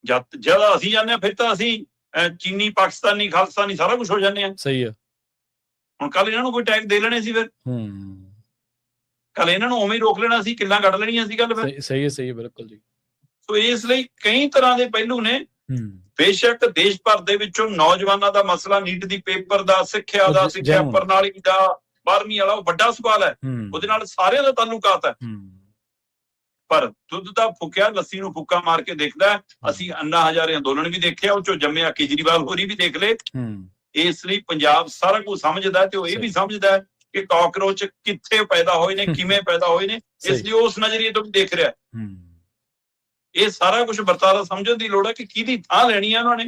Speaker 2: ਜਦ ਅਸੀਂ ਜਾਂਦੇ ਹਾਂ ਫਿਰ ਤਾਂ ਅਸੀਂ ਚੀਨੀ, ਪਾਕਿਸਤਾਨੀ, ਖਾਲਿਸਤਾਨੀ ਸਾਰਾ ਕੁਝ ਹੋ ਜਾਂਦੇ ਆ।
Speaker 1: ਸਹੀ ਹੈ।
Speaker 2: ਹੁਣ ਕੱਲ ਇਹਨਾਂ ਨੂੰ ਕੋਈ ਟੈਗ ਦੇ ਲੈਣੇ ਸੀ, ਫਿਰ ਕੱਲ ਇਹਨਾਂ ਨੂੰ ਉਵੇਂ ਹੀ ਰੋਕ ਲੈਣਾ ਸੀ, ਕਿੱਲਾਂ ਕੱਢ ਲੈਣੀਆਂ ਸੀ ਗੱਲ। ਫਿਰ
Speaker 1: ਸਹੀ ਹੈ, ਸਹੀ ਹੈ, ਬਿਲਕੁਲ ਜੀ।
Speaker 2: ਸੋ ਇਸ ਲਈ ਕਈ ਤਰ੍ਹਾਂ ਦੇ ਪਹਿਲੂ ਨੇ। ਬੇਸ਼ੱਕ ਦੇਸ਼ ਭਰ ਦੇ ਵਿੱਚੋਂ ਨੌਜਵਾਨਾਂ ਦਾ ਮਸਲਾ, ਨੀਟ ਦੀ ਪੇਪਰ ਦਾ, ਸਿੱਖਿਆ ਦਾ, ਸਿੱਖਿਆ ਪ੍ਰਣਾਲੀ ਦਾ, 12ਵੀਂ ਵਾਲਾ, ਉਹ ਵੱਡਾ ਸਵਾਲ ਹੈ, ਉਹਦੇ ਨਾਲ ਸਾਰਿਆਂ ਦਾ ਤਾਲੁਕਾਤ ਹੈ। ਪਰ ਦੁੱਧ ਦਾ ਫੁੱਕਿਆ ਲੱਸੀ ਨੂੰ ਫੁੱਕਾ ਮਾਰ ਕੇ ਦੇਖਦਾ। ਅਸੀਂ ਅੰਨਾ ਹਜ਼ਾਰੇ ਅੰਦੋਲਨ ਵੀ ਦੇਖਿਆ, ਉਹ ਚੋਂ ਜੰਮਿਆ ਕੇਜਰੀਵਾਲ ਹੋਰੀ ਵੀ ਦੇਖ ਲਏ। ਇਸ ਲਈ ਪੰਜਾਬ ਸਾਰਾ ਕੁਝ ਸਮਝਦਾ, ਤੇ ਉਹ ਇਹ ਵੀ ਸਮਝਦਾ ਕਿ ਕਾਕਰੋਚ ਕਿੱਥੇ ਪੈਦਾ ਹੋਏ ਨੇ, ਕਿਵੇਂ ਪੈਦਾ ਹੋਏ ਨੇ, ਇਸ ਲਈ ਉਸ ਨਜ਼ਰੀਏ ਤੋਂ ਵੀ ਦੇਖ ਰਿਹਾ। ਇਹ ਸਾਰਾ ਕੁਝ ਵਰਤਾਰਾ ਸਮਝਣ ਦੀ ਲੋੜ ਹੈ ਕਿ ਕਿਹਦੀ ਥਾਂ ਲੈਣੀ ਹੈ ਉਹਨਾਂ ਨੇ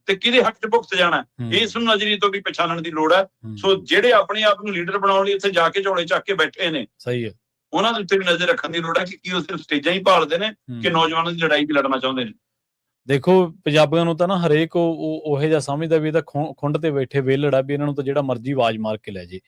Speaker 2: ਤੇ ਕਿਹਦੇ ਹੱਕ 'ਚ ਭੁਗਤ ਜਾਣਾ, ਇਸ ਨੂੰ ਨਜ਼ਰੀਏ ਤੋਂ ਵੀ ਪਛਾਣਨ ਦੀ ਲੋੜ ਹੈ। ਸੋ ਜਿਹੜੇ ਆਪਣੇ ਆਪ ਨੂੰ ਲੀਡਰ ਬਣਾਉਣ ਲਈ ਇੱਥੇ ਜਾ ਕੇ ਝੋਲੇ ਚੱਕ ਕੇ ਬੈਠੇ ਨੇ, ਸਹੀ ਹੈ, ਉਹਨਾਂ ਦੇ ਉੱਤੇ ਵੀ ਨਜ਼ਰ ਰੱਖਣ ਦੀ ਲੋੜ ਹੈ ਕਿ ਕੀ ਉਹ ਸਿਰਫ ਸਟੇਜਾਂ ਹੀ ਭਾਲਦੇ ਨੇ ਕਿ ਨੌਜਵਾਨਾਂ ਦੀ ਲੜਾਈ ਵੀ ਲੜਨਾ ਚਾਹੁੰਦੇ ਨੇ।
Speaker 1: ਦੇਖੋ, ਪੰਜਾਬੀਆਂ ਨੂੰ ਤਾਂ ਨਾ ਹਰੇਕ ਉਹੋ ਜਿਹਾ ਸਮਝਦਾ ਵੀ ਇਹ ਤਾਂ ਖੁੰਡ ਤੇ ਬੈਠੇ ਵਿਹਲੜ ਆ, ਵੀ ਇਹਨਾਂ ਨੂੰ ਤਾਂ ਜਿਹੜਾ ਮਰਜ਼ੀ ਆਵਾਜ਼ ਮਾਰ ਕੇ ਲੈ ਜੇ।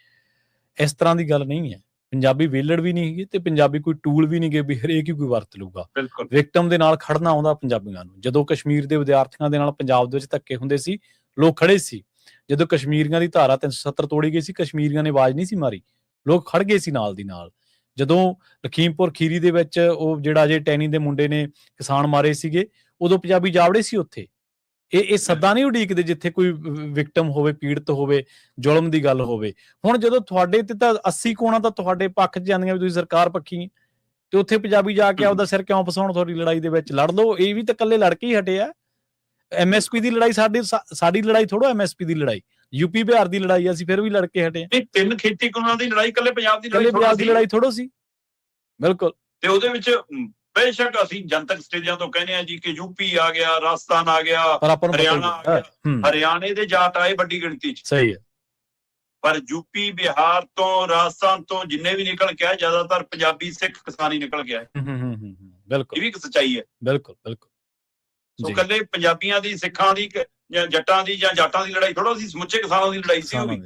Speaker 1: ਇਸ ਤਰ੍ਹਾਂ ਦੀ ਗੱਲ ਨਹੀਂ ਹੈ। ਪੰਜਾਬੀ ਵਿਹਲੜ ਵੀ ਨਹੀਂ ਹੈਗੇ ਤੇ ਪੰਜਾਬੀ ਕੋਈ ਟੂਲ ਵੀ ਨਹੀਂ ਗੇ ਵੀ ਹਰੇਕ ਹੀ ਕੋਈ ਵਰਤ ਲੂਗਾ। ਵਿਕਟਮ ਦੇ ਨਾਲ ਖੜਨਾ ਆਉਂਦਾ ਪੰਜਾਬੀਆਂ ਨੂੰ। ਜਦੋਂ ਕਸ਼ਮੀਰ ਦੇ ਵਿਦਿਆਰਥੀਆਂ ਦੇ ਨਾਲ ਪੰਜਾਬ ਦੇ ਵਿੱਚ ਧੱਕੇ ਹੁੰਦੇ ਸੀ, ਲੋਕ ਖੜੇ ਸੀ। ਜਦੋਂ ਕਸ਼ਮੀਰੀਆਂ ਦੀ ਧਾਰਾ 370 ਤੋੜੀ ਗਈ ਸੀ, ਕਸ਼ਮੀਰੀਆਂ ਨੇ ਆਵਾਜ਼ ਨਹੀਂ ਸੀ ਮਾਰੀ, ਲੋਕ ਖੜ ਗਏ ਸੀ ਨਾਲ ਦੀ ਨਾਲ। ਜਦੋਂ ਲਖੀਮਪੁਰ ਖੀਰੀ ਦੇ ਵਿੱਚ ਉਹ ਜਿਹੜਾ ਅਜੇ ਟੈਨੀ ਦੇ ਮੁੰਡੇ ਨੇ ਕਿਸਾਨ ਮਾਰੇ ਸੀਗੇ, ਉਦੋਂ ਪੰਜਾਬੀ ਜਾਵੜੇ ਸੀ ਉੱਥੇ। ਇਹ ਸੱਦਾ ਨਹੀਂ ਉਡੀਕਦੇ ਜਿੱਥੇ ਕੋਈ ਵਿਕਟਮ ਹੋਵੇ, ਪੀੜਤ ਹੋਵੇ, ਜ਼ੁਲਮ ਦੀ ਗੱਲ ਹੋਵੇ। ਹੁਣ ਜਦੋਂ ਤੁਹਾਡੇ ਤੇ ਤਾਂ 80 ਕੋਣਾ ਤਾਂ ਤੁਹਾਡੇ ਪੱਖ 'ਚ ਜਾਂਦੀਆਂ ਵੀ ਤੁਸੀਂ ਸਰਕਾਰ ਪੱਖੀ, ਤੇ ਉੱਥੇ ਪੰਜਾਬੀ ਜਾ ਕੇ ਆਪਦਾ ਸਿਰ ਕਿਉਂ ਫਸਾਉਣ? ਤੁਹਾਡੀ ਲੜਾਈ ਦੇ ਵਿੱਚ ਲੜ ਲਓ। ਇਹ ਵੀ ਤਾਂ ਇਕੱਲੇ ਲੜ ਕੇ ਹੀ ਹਟੇ ਆ। MSP ਦੀ ਲੜਾਈ ਸਾਡੀ ਲੜਾਈ ਥੋੜੋ, MSP ਦੀ ਲੜਾਈ ਯੂਪੀ ਬਿਹਾਰ ਦੀ ਲੜਾਈ, ਅਸੀਂ ਫਿਰ ਵੀ ਲੜ ਕੇ ਹਟੇ ਆ।
Speaker 2: 3 ਖੇਤੀ ਕਾਨੂੰਨਾਂ ਦੀ ਲੜਾਈ ਇਕੱਲੇ ਪੰਜਾਬ ਦੀ
Speaker 1: ਲੜਾਈ ਥੋੜੋ ਸੀ। ਬਿਲਕੁਲ।
Speaker 2: ਤੇ ਉਹਦੇ ਵਿੱਚ ਬੇਸ਼ੱਕ ਅਸੀਂ ਜਨਤਕ ਸਟੇਜਾਂ ਤੋਂ ਕਹਿੰਦੇ ਆ ਜੀ ਕਿ ਯੂਪੀ ਆ ਗਿਆ, ਰਾਜਸਥਾਨ ਆ ਗਿਆ, ਹਰਿਆਣਾ ਆ ਗਿਆ। ਹਰਿਆਣੇ ਦੇ ਜਾਟ ਆਏ ਵੱਡੀ ਗਿਣਤੀ 'ਚ, ਸਹੀ ਹੈ, ਪਰ ਯੂਪੀ, ਬਿਹਾਰ ਤੋਂ, ਰਾਜਸਥਾਨ ਤੋਂ ਜਿੰਨੇ ਵੀ ਨਿਕਲ ਕੇ ਆਏ, ਜ਼ਿਆਦਾਤਰ ਪੰਜਾਬੀ ਸਿੱਖ ਕਿਸਾਨੀ ਨਿਕਲ ਕੇ ਆਏ। ਬਿਲਕੁਲ, ਇਹ ਵੀ ਇੱਕ ਸੱਚਾਈ ਹੈ। ਬਿਲਕੁਲ ਬਿਲਕੁਲ। ਸੋ ਇਕੱਲੇ ਪੰਜਾਬੀਆਂ ਦੀ, ਸਿੱਖਾਂ ਦੀ, ਜੱਟਾਂ ਦੀ ਜਾਂ ਜਾਟਾਂ ਦੀ ਲੜਾਈ ਥੋੜਾ ਸੀ, ਸਮੁੱਚੇ ਕਿਸਾਨਾਂ ਦੀ ਲੜਾਈ ਸੀ ਉਹ ਵੀ।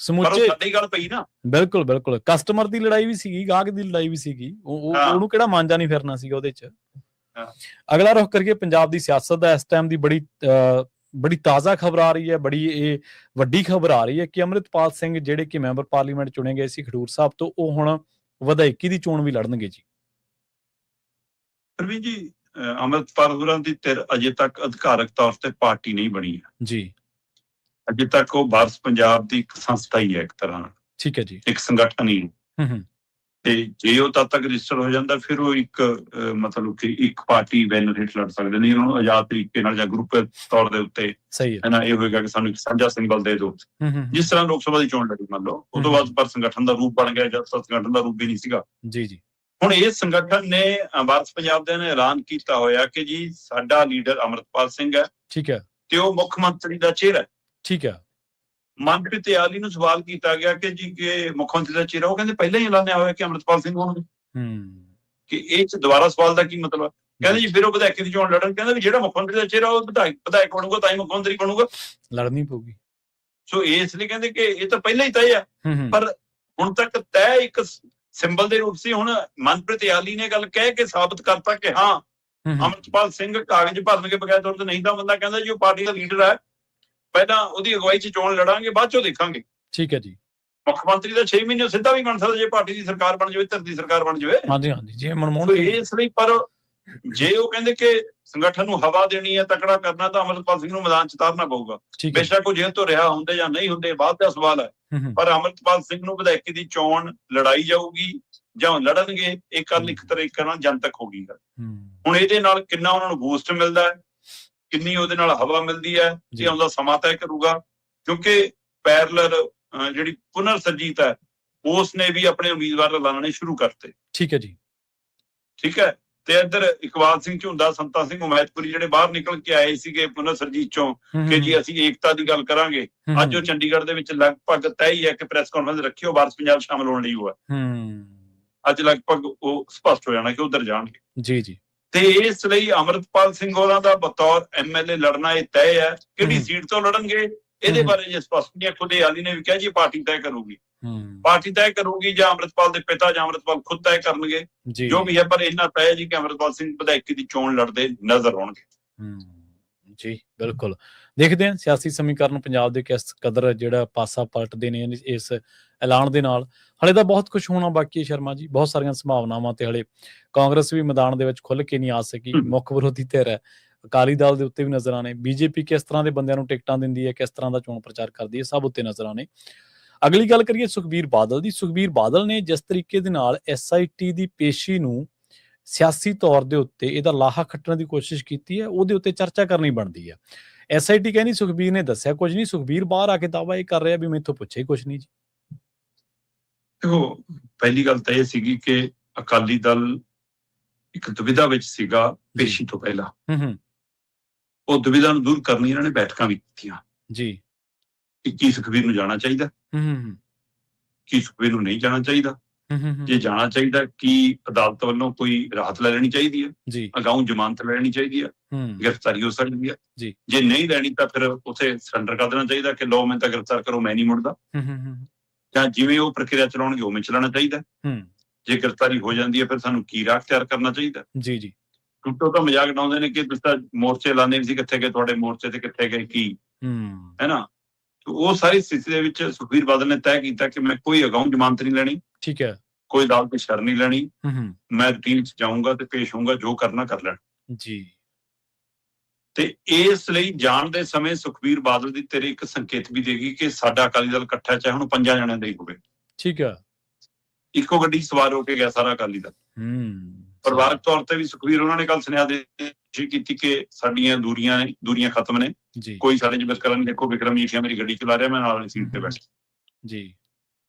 Speaker 2: ਸਮੁੱਚੇ ਸਾਡੀ ਗੱਲ ਪਈ ਨਾ। ਬਿਲਕੁਲ ਬਿਲਕੁਲ। ਕਸਟਮਰ ਦੀ ਲੜਾਈ ਵੀ ਸੀਗੀ, ਗਾਹਕ ਦੀ ਲੜਾਈ ਵੀ ਸੀਗੀ। ਉਹਨੂੰ ਕਿਹੜਾ ਮਾਂਜਾ ਨਹੀਂ ਫਿਰਨਾ ਸੀਗਾ ਉਹਦੇ 'ਚ। ਅਗਲਾ ਰੁਖ ਕਰੀਏ ਪੰਜਾਬ ਦੀ ਸਿਆਸਤ ਦਾ। ਇਸ ਟਾਈਮ ਦੀ ਬੜੀ ਤਾਜ਼ਾ ਖਬਰ ਆ ਰਹੀ ਹੈ, ਬੜੀ ਇਹ ਵੱਡੀ ਖਬਰ ਆ ਰਹੀ ਹੈ ਕਿ ਅੰਮ੍ਰਿਤਪਾਲ ਸਿੰਘ, ਜਿਹੜੇ ਕਿ ਮੈਂਬਰ ਪਾਰਲੀਮੈਂਟ ਚੁਣੇ ਗਏ ਸੀ ਖਡੂਰ ਸਾਹਿਬ ਤੋਂ, ਉਹ ਹੁਣ ਵਿਧਾਇਕੀ ਦੀ ਚੋਣ ਵੀ ਲੜਨਗੇ ਜੀ। ਪ੍ਰਵੀਨ ਜੀ, ਅੰਮ੍ਰਿਤਪਾਲ ਹੋਰਾਂ ਦੀ ਧਿਰ ਅਜੇ ਤੱਕ ਅਧਿਕਾਰਕ ਤੌਰ ਤੇ ਪਾਰਟੀ ਨਹੀਂ ਬਣੀ ਹੈ ਜੀ। ਅਜੇ ਤੱਕ ਉਹ ਵਾਰਸ ਪੰਜਾਬ ਦੀ ਇੱਕ ਸੰਸਥਾ ਹੀ ਹੈ, ਇੱਕ ਤਰ੍ਹਾਂ ਨਾਲ। ਠੀਕ ਹੈ ਜੀ। ਇੱਕ ਸੰਗਠਨ ਹੀ। ਤੇ ਜੇ ਉਹ ਤਦ ਤੱਕ ਰਜਿਸਟਰ ਹੋ ਜਾਂਦਾ, ਫਿਰ ਉਹ ਇੱਕ ਮਤਲਬ ਕਿ ਇੱਕ ਪਾਰਟੀ ਬੈਨਰ ਹੇਠ ਲੜ ਸਕਦੇ ਨੇ। ਉਹਨੂੰ ਆਜ਼ਾਦ ਤਰੀਕੇ ਨਾਲ ਜਾਂ ਗਰੁੱਪ ਤੌਰ ਦੇ ਉੱਤੇ ਨਾ ਇਹ ਹੋਏਗਾ ਕਿ ਸਾਨੂੰ ਇੱਕ ਸਾਂਝਾ ਸਿੰਬਲ ਦੇ ਦਿਓ, ਜਿਸ ਤਰ੍ਹਾਂ ਲੋਕ ਸਭਾ ਦੀ ਚੋਣ ਲੜੀ ਮੰਨ ਲਓ। ਉਹ ਤੋਂ ਬਾਅਦ ਪਰ ਸੰਗਠਨ ਦਾ ਰੂਪ ਬਣ ਗਿਆ, ਜਦ ਤੱਕ ਸੰਗਠਨ ਦਾ ਰੂਪ ਵੀ ਨਹੀਂ ਸੀਗਾ। ਜੀ ਜੀ। ਹੁਣ ਇਹ ਸੰਗਠਨ ਨੇ, ਵਾਰਸ ਪੰਜਾਬ ਦੇ ਨੇ ਐਲਾਨ ਕੀਤਾ ਹੋਇਆ ਕਿ ਜੀ ਸਾਡਾ ਲੀਡਰ ਅੰਮ੍ਰਿਤਪਾਲ ਸਿੰਘ ਹੈ। ਠੀਕ ਹੈ। ਤੇ ਉਹ ਮੁੱਖ ਮੰਤਰੀ ਦਾ ਚਿਹਰਾ। ਠੀਕ ਹੈ। ਮਨਪ੍ਰੀਤ ਇਆਲੀ ਨੂੰ ਸਵਾਲ ਕੀਤਾ ਗਿਆ ਕਿ ਜੀ ਕਿ ਮੁੱਖ ਮੰਤਰੀ ਦਾ ਚਿਹਰਾ, ਉਹ ਕਹਿੰਦੇ ਪਹਿਲਾਂ ਹੀ ਐਲਾਨਿਆ ਹੋਇਆ ਕਿ ਅੰਮ੍ਰਿਤਪਾਲ ਸਿੰਘ ਹੋਣਗੇ। ਕਿ ਇਹ 'ਚ ਦੁਬਾਰਾ ਸਵਾਲ ਦਾ ਕੀ ਮਤਲਬ ਹੈ? ਕਹਿੰਦੇ ਜੀ ਫਿਰ ਉਹ ਵਿਧਾਇਕੀ ਦੀ ਚੋਣ ਲੜਨ। ਕਹਿੰਦੇ ਵੀ ਜਿਹੜਾ ਮੁੱਖ ਮੰਤਰੀ ਦਾ ਚਿਹਰਾ ਉਹ ਵਿਧਾਇਕ ਬਣੂਗਾ ਤਾਂ ਹੀ ਮੁੱਖ ਮੰਤਰੀ ਬਣੂਗਾ, ਲੜਨੀ ਪਊਗੀ। ਸੋ ਇਸ ਲਈ ਕਹਿੰਦੇ ਕਿ ਇਹ ਤਾਂ ਪਹਿਲਾਂ ਹੀ ਤੈਅ ਆ। ਪਰ ਹੁਣ ਤੱਕ ਤੈਅ ਇੱਕ ਸਿੰਬਲ ਦੇ ਰੂਪ ਸੀ। ਹੁਣ ਮਨਪ੍ਰੀਤ ਇਆਲੀ ਨੇ ਗੱਲ ਕਹਿ ਕੇ ਸਾਬਤ ਕਰਤਾ ਕਿ ਹਾਂ, ਅੰਮ੍ਰਿਤਪਾਲ ਸਿੰਘ ਕਾਗਜ਼ ਭਰਨਗੇ ਬਗੈਰ ਤੌਰ ਤੇ। ਨਹੀਂ ਤਾਂ ਬੰਦਾ ਕਹਿੰਦਾ ਜੀ ਉਹ ਪਾਰਟੀ ਦਾ ਲੀਡਰ ਹੈ, ਪਹਿਲਾਂ ਉਹਦੀ ਅਗਵਾਈ 'ਚ ਚੋਣ ਲੜਾਂਗੇ, ਬਾਅਦ 'ਚੋਂ ਦੇਖਾਂਗੇ। ਠੀਕ ਹੈ ਜੀ। ਮੁੱਖ ਮੰਤਰੀ ਦਾ 6 ਮਹੀਨੇ ਸਿੱਧਾ ਵੀ ਬਣ ਸਕਦਾ ਜੇ ਪਾਰਟੀ ਦੀ ਸਰਕਾਰ ਬਣ ਜਾਵੇ, ਧਿਰ ਦੀ ਸਰਕਾਰ ਬਣ ਜਾਵੇ। ਹਾਂਜੀ ਹਾਂਜੀ। ਜੇ ਮਨਮੋਹਨ ਇਸ ਲਈ, ਪਰ ਜੇ ਉਹ ਕਹਿੰਦੇ ਕਿ ਸੰਗਠਨ ਨੂੰ ਹਵਾ ਦੇਣੀ ਹੈ, ਤਕੜਾ ਕਰਨਾ, ਤਾਂ ਅੰਮ੍ਰਿਤਪਾਲ ਸਿੰਘ ਨੂੰ ਮੈਦਾਨ 'ਚ ਉਤਾਰਨਾ ਪਊਗਾ। ਬੇਸ਼ੱਕ ਉਹ ਜੇਲ੍ਹ ਤੋਂ ਰਿਹਾ ਹੁੰਦੇ ਜਾਂ ਨਹੀਂ ਹੁੰਦੇ, ਬਾਅਦ ਦਾ ਸਵਾਲ ਹੈ। ਪਰ ਅੰਮ੍ਰਿਤਪਾਲ ਸਿੰਘ ਨੂੰ ਵਿਧਾਇਕੀ ਦੀ ਚੋਣ ਲੜਾਈ ਜਾਊਗੀ ਜਾਂ ਲੜਨਗੇ, ਇਹ ਕੱਲ ਇੱਕ ਤਰੀਕੇ ਨਾਲ ਜਨਤਕ ਹੋ ਗਈ ਗੱਲ। ਹੁਣ ਇਹਦੇ ਨਾਲ ਕਿੰਨਾ ਉਹਨਾਂ ਨੂੰ ਬੂਸਟ ਮਿਲਦਾ ਹੈ, ਕਿੰਨੀ ਉਹਦੇ ਨਾਲ ਹਵਾ ਮਿਲਦੀ ਹੈ, ਇਹ ਆਉਂਦਾ ਸਮਾਂ ਤੈਅ ਕਰੂਗਾ। ਕਿਉਂਕਿ ਪੈਰਲਰ ਜਿਹੜੀ ਪੁਨਰ ਸਰਜੀਤ ਹੈ, ਉਸ ਨੇ ਵੀ ਆਪਣੇ ਉਮੀਦਵਾਰ ਐਲਾਨਣੇ ਸ਼ੁਰੂ ਕਰਤੇ। ਠੀਕ ਹੈ ਜੀ। ਠੀਕ ਹੈ। ਤੇ ਇੱਧਰ ਇਕਬਾਲ ਸਿੰਘ ਝੁੰਦਾ, ਸੰਤਾ ਸਿੰਘ ਉਮੈਦਪੁਰੀ, ਜਿਹੜੇ ਬਾਹਰ ਨਿਕਲ ਕੇ ਆਏ ਸੀਗੇ ਪੁਨਰ ਸਰਜੀਤ ਚੋਂ ਕਿ ਜੀ ਅਸੀਂ ਏਕਤਾ ਦੀ ਗੱਲ ਕਰਾਂਗੇ, ਅੱਜ ਉਹ ਚੰਡੀਗੜ੍ਹ ਦੇ ਵਿੱਚ ਲਗਭਗ ਤੈਅ ਹੀ ਹੈ ਕਿ ਪ੍ਰੈਸ ਕਾਨਫਰੰਸ ਰੱਖਿਓ, ਵਾਰਸ ਪੰਜਾਬ ਸ਼ਾਮਲ ਹੋਣ ਲਈ ਹੋਇਆ। ਅੱਜ ਲਗਭਗ ਉਹ ਸਪਸ਼ਟ ਹੋ ਜਾਣਾ ਕਿ ਉਧਰ ਜਾਣਗੇ। ਜੀ ਜੀ। ਤੇ ਇਸ ਲਈ ਅੰਮ੍ਰਿਤਪਾਲ ਸਿੰਘ ਹੋਰਾਂ ਦਾ ਬਤੌਰ MLA ਲੜਨਾ ਇਹ ਤੈਅ ਹੈ। ਕਿਹੜੀ ਸੀਟ ਤੋਂ ਲੜਨਗੇ ਇਹਦੇ ਬਾਰੇ ਜੇ ਸਪਸ਼ਟ ਨਹੀਂ। ਖੁਦ ਇਆਲੀ ਨੇ ਵੀ ਕਿਹਾ ਜੀ ਪਾਰਟੀ ਤੈਅ ਕਰੂਗੀ, ਪਾਰਟੀ ਤੈਅ ਕਰੂਗੀ, ਜਾਂ ਅੰਮ੍ਰਿਤਪਾਲ ਦੇ ਪਿਤਾ ਜਾਂ ਅੰਮ੍ਰਿਤਪਾਲ ਖੁਦ ਤੈਅ ਕਰਨਗੇ, ਜੋ ਵੀ ਹੈ। ਪਰ ਇੰਨਾ ਤੈਅ ਜੀ ਕਿ ਅੰਮ੍ਰਿਤਪਾਲ ਸਿੰਘ ਵਿਧਾਇਕੀ ਦੀ ਚੋਣ ਲੜਦੇ ਨਜ਼ਰ ਆਉਣਗੇ।
Speaker 1: ਜੀ, ਬਿਲਕੁਲ। ਦੇਖਦੇ ਹਾਂ ਸਿਆਸੀ ਸਮੀਕਰਨ ਪੰਜਾਬ ਦੇ ਕਿਸ ਕਦਰ ਜਿਹੜਾ ਪਾਸਾ ਪਲਟਦੇ ਨੇ ਇਸ ਐਲਾਨ ਦੇ ਨਾਲ। ਹਾਲੇ ਤਾਂ ਬਹੁਤ ਕੁਛ ਹੋਣਾ ਬਾਕੀ ਹੈ ਸ਼ਰਮਾ ਜੀ, ਬਹੁਤ ਸਾਰੀਆਂ ਸੰਭਾਵਨਾਵਾਂ, ਤੇ ਹਾਲੇ ਕਾਂਗਰਸ ਵੀ ਮੈਦਾਨ ਦੇ ਵਿੱਚ ਖੁੱਲ੍ਹ ਕੇ ਨਹੀਂ ਆ ਸਕੀ, ਮੁੱਖ ਵਿਰੋਧੀ ਧਿਰ ਹੈ। ਅਕਾਲੀ ਦਲ ਦੇ ਉੱਤੇ ਵੀ ਨਜ਼ਰ ਆਣੇ, ਬੀਜੇਪੀ ਕਿਸ ਤਰ੍ਹਾਂ ਦੇ ਬੰਦਿਆਂ ਨੂੰ ਟਿਕਟਾਂ ਦਿੰਦੀ ਹੈ, ਕਿਸ ਤਰ੍ਹਾਂ ਦਾ ਚੋਣ ਪ੍ਰਚਾਰ ਕਰਦੀ ਹੈ, ਸਭ ਉੱਤੇ ਨਜ਼ਰ ਆਣੇ। ਅਗਲੀ ਗੱਲ ਕਰੀਏ ਸੁਖਬੀਰ ਬਾਦਲ ਦੀ। ਸੁਖਬੀਰ ਬਾਦਲ ਨੇ ਜਿਸ ਤਰੀਕੇ ਦੇ ਨਾਲ SIT ਦੀ ਪੇਸ਼ੀ ਨੂੰ ਸਿਆਸੀ ਤੌਰ ਦੇ ਉੱਤੇ ਇਹਦਾ ਲਾਹਾ ਖੱਟਣ ਦੀ ਕੋਸ਼ਿਸ਼ ਕੀਤੀ ਹੈ, ਉਹਦੇ ਉੱਤੇ ਚਰਚਾ ਕਰਨੀ ਬਣਦੀ ਹੈ। SIT ਕਹਿੰਦੀ ਸੁਖਬੀਰ ਨੇ ਦੱਸਿਆ ਕੁਝ ਨਹੀਂ, ਸੁਖਬੀਰ ਬਾਹਰ ਆ ਕੇ ਦਾਅਵਾ ਇਹ ਕਰ ਰਿਹਾ ਵੀ ਮੈਥੋਂ ਪੁੱਛਿਆ ਹੀ ਕੁਛ ਨਹੀਂ ਜੀ।
Speaker 2: ਦੇਖੋ, ਪਹਿਲੀ ਗੱਲ ਤਾਂ ਇਹ ਸੀਗੀ ਕਿ ਅਕਾਲੀ ਦਲ ਇੱਕ ਦੁਵਿਧਾ ਵਿੱਚ ਸੀਗਾ ਪੇਸ਼ੀ ਤੋਂ ਪਹਿਲਾਂ। ਉਹ ਦੁਵਿਧਾ ਨੂੰ ਦੂਰ ਕਰਨ ਲਈ ਇਹਨਾਂ ਨੇ ਬੈਠਕਾਂ ਵੀ ਕੀਤੀਆਂ
Speaker 1: ਜੀ,
Speaker 2: ਕਿ ਕੀ ਸੁਖਬੀਰ ਨੂੰ ਜਾਣਾ ਚਾਹੀਦਾ, ਕੀ ਸੁਖਬੀਰ ਨੂੰ ਨਹੀਂ ਜਾਣਾ ਚਾਹੀਦਾ, ਜੇ ਜਾਣਾ ਚਾਹੀਦਾ ਕੀ ਅਦਾਲਤ ਵੱਲੋਂ ਕੋਈ ਰਾਹਤ ਲੈ ਲੈਣੀ ਚਾਹੀਦੀ ਹੈ, ਅਗਾਊਂ ਜ਼ਮਾਨਤ ਲੈ ਲੈਣੀ ਚਾਹੀਦੀ ਹੈ, ਗ੍ਰਿਫਤਾਰੀ ਹੋ ਸਕਦੀ ਹੈ, ਜੇ ਨਹੀਂ ਲੈਣੀ ਤਾਂ ਫਿਰ ਉੱਥੇ ਸਰੈਂਡਰ ਕਰ ਦੇਣਾ ਚਾਹੀਦਾ ਕਿ ਲਓ ਮੈਨੂੰ ਤਾਂ ਗ੍ਰਿਫਤਾਰ ਕਰੋ, ਮੈਂ ਨਹੀਂ ਮੁੜਦਾ, ਜਾਂ ਜਿਵੇਂ ਉਹ ਪ੍ਰਕਿਰਿਆ ਚਲਾਉਣਗੇ ਉਵੇਂ ਚਲਾਉਣਾ ਚਾਹੀਦਾ। ਜੇ ਗ੍ਰਿਫਤਾਰੀ ਹੋ ਜਾਂਦੀ ਹੈ ਫਿਰ ਸਾਨੂੰ ਕੀ ਰਾਹ ਤਿਆਰ ਕਰਨਾ ਚਾਹੀਦਾ।
Speaker 1: ਜੀ
Speaker 2: ਟੁੱਟੋ ਤਾਂ ਮਜ਼ਾਕ ਉਡਾਉਂਦੇ ਨੇ ਕਿ ਤੁਸੀਂ ਤਾਂ ਮੋਰਚੇ ਲਾਉਂਦੇ ਸੀ, ਕਿੱਥੇ ਗਏ ਤੁਹਾਡੇ ਮੋਰਚੇ ਤੇ, ਕਿੱਥੇ ਗਏ ਕੀ, ਹੈ ਨਾ। ਉਹ ਸਾਰੀ ਸਥਿਤੀ ਦੇ ਵਿੱਚ ਸੁਖਬੀਰ ਬਾਦਲ ਨੇ ਤੈਅ ਕੀਤਾ ਕਿ ਮੈਂ ਕੋਈ ਅਗਾਊਂ ਜ਼ਮਾਨਤ ਨਹੀਂ ਲੈਣੀ,
Speaker 1: ਠੀਕ ਹੈ,
Speaker 2: ਕੋਈ ਅਦਾਲਤ ਦੀ ਸ਼ਰਨ ਨਹੀਂ ਲੈਣੀ, ਮੈਂ ਰੂਟੀਨ ਚ ਜਾਊਂਗਾ ਤੇ ਪੇਸ਼ ਹੋਊਂਗਾ, ਜੋ ਕਰਨਾ ਕਰ ਲੈਣ
Speaker 1: ਜੀ।
Speaker 2: ਤੇ ਇਸ ਲਈ ਜਾਣ ਦੇ ਸਮੇਂ ਸੁਖਬੀਰ ਬਾਦਲ ਦੀ ਤੇਰੇ ਇੱਕ ਸੰਕੇਤ ਵੀ ਦੇਗੀ ਕਿ ਸਾਡਾ ਅਕਾਲੀ ਦਲ ਇਕੱਠਾ, ਚਾਹੇ ਹੁਣ 5 ਜਣਿਆਂ ਦਾ ਹੀ ਹੋਵੇ, ਠੀਕ ਹੈ, ਇੱਕੋ ਗੱਡੀ ਸਵਾਰ ਹੋ ਕੇ ਗਿਆ ਸਾਰਾ ਅਕਾਲੀ ਦਲ। ਪਰਿਵਾਰਕ ਤੌਰ ਤੇ ਵੀ ਸੁਖਬੀਰ ਉਹਨਾਂ ਨੇ ਕੱਲ ਸੁਨੇਹਾ ਦੇ ਕੀਤੀ ਕਿ ਸਾਡੀਆਂ ਦੂਰੀਆਂ ਖਤਮ ਨੇ, ਕੋਈ ਸਾਡੇ ਚ ਵਿਤਕਰਾ ਨਹੀਂ। ਦੇਖੋ ਵਿਕਰਮ ਜੀਠੀਆ ਮੇਰੀ ਗੱਡੀ ਚਲਾ ਰਿਹਾ, ਮੈਂ ਨਾਲ ਵਾਲੀ ਸੀਟ ਤੇ ਬੈਠ ਜੀ,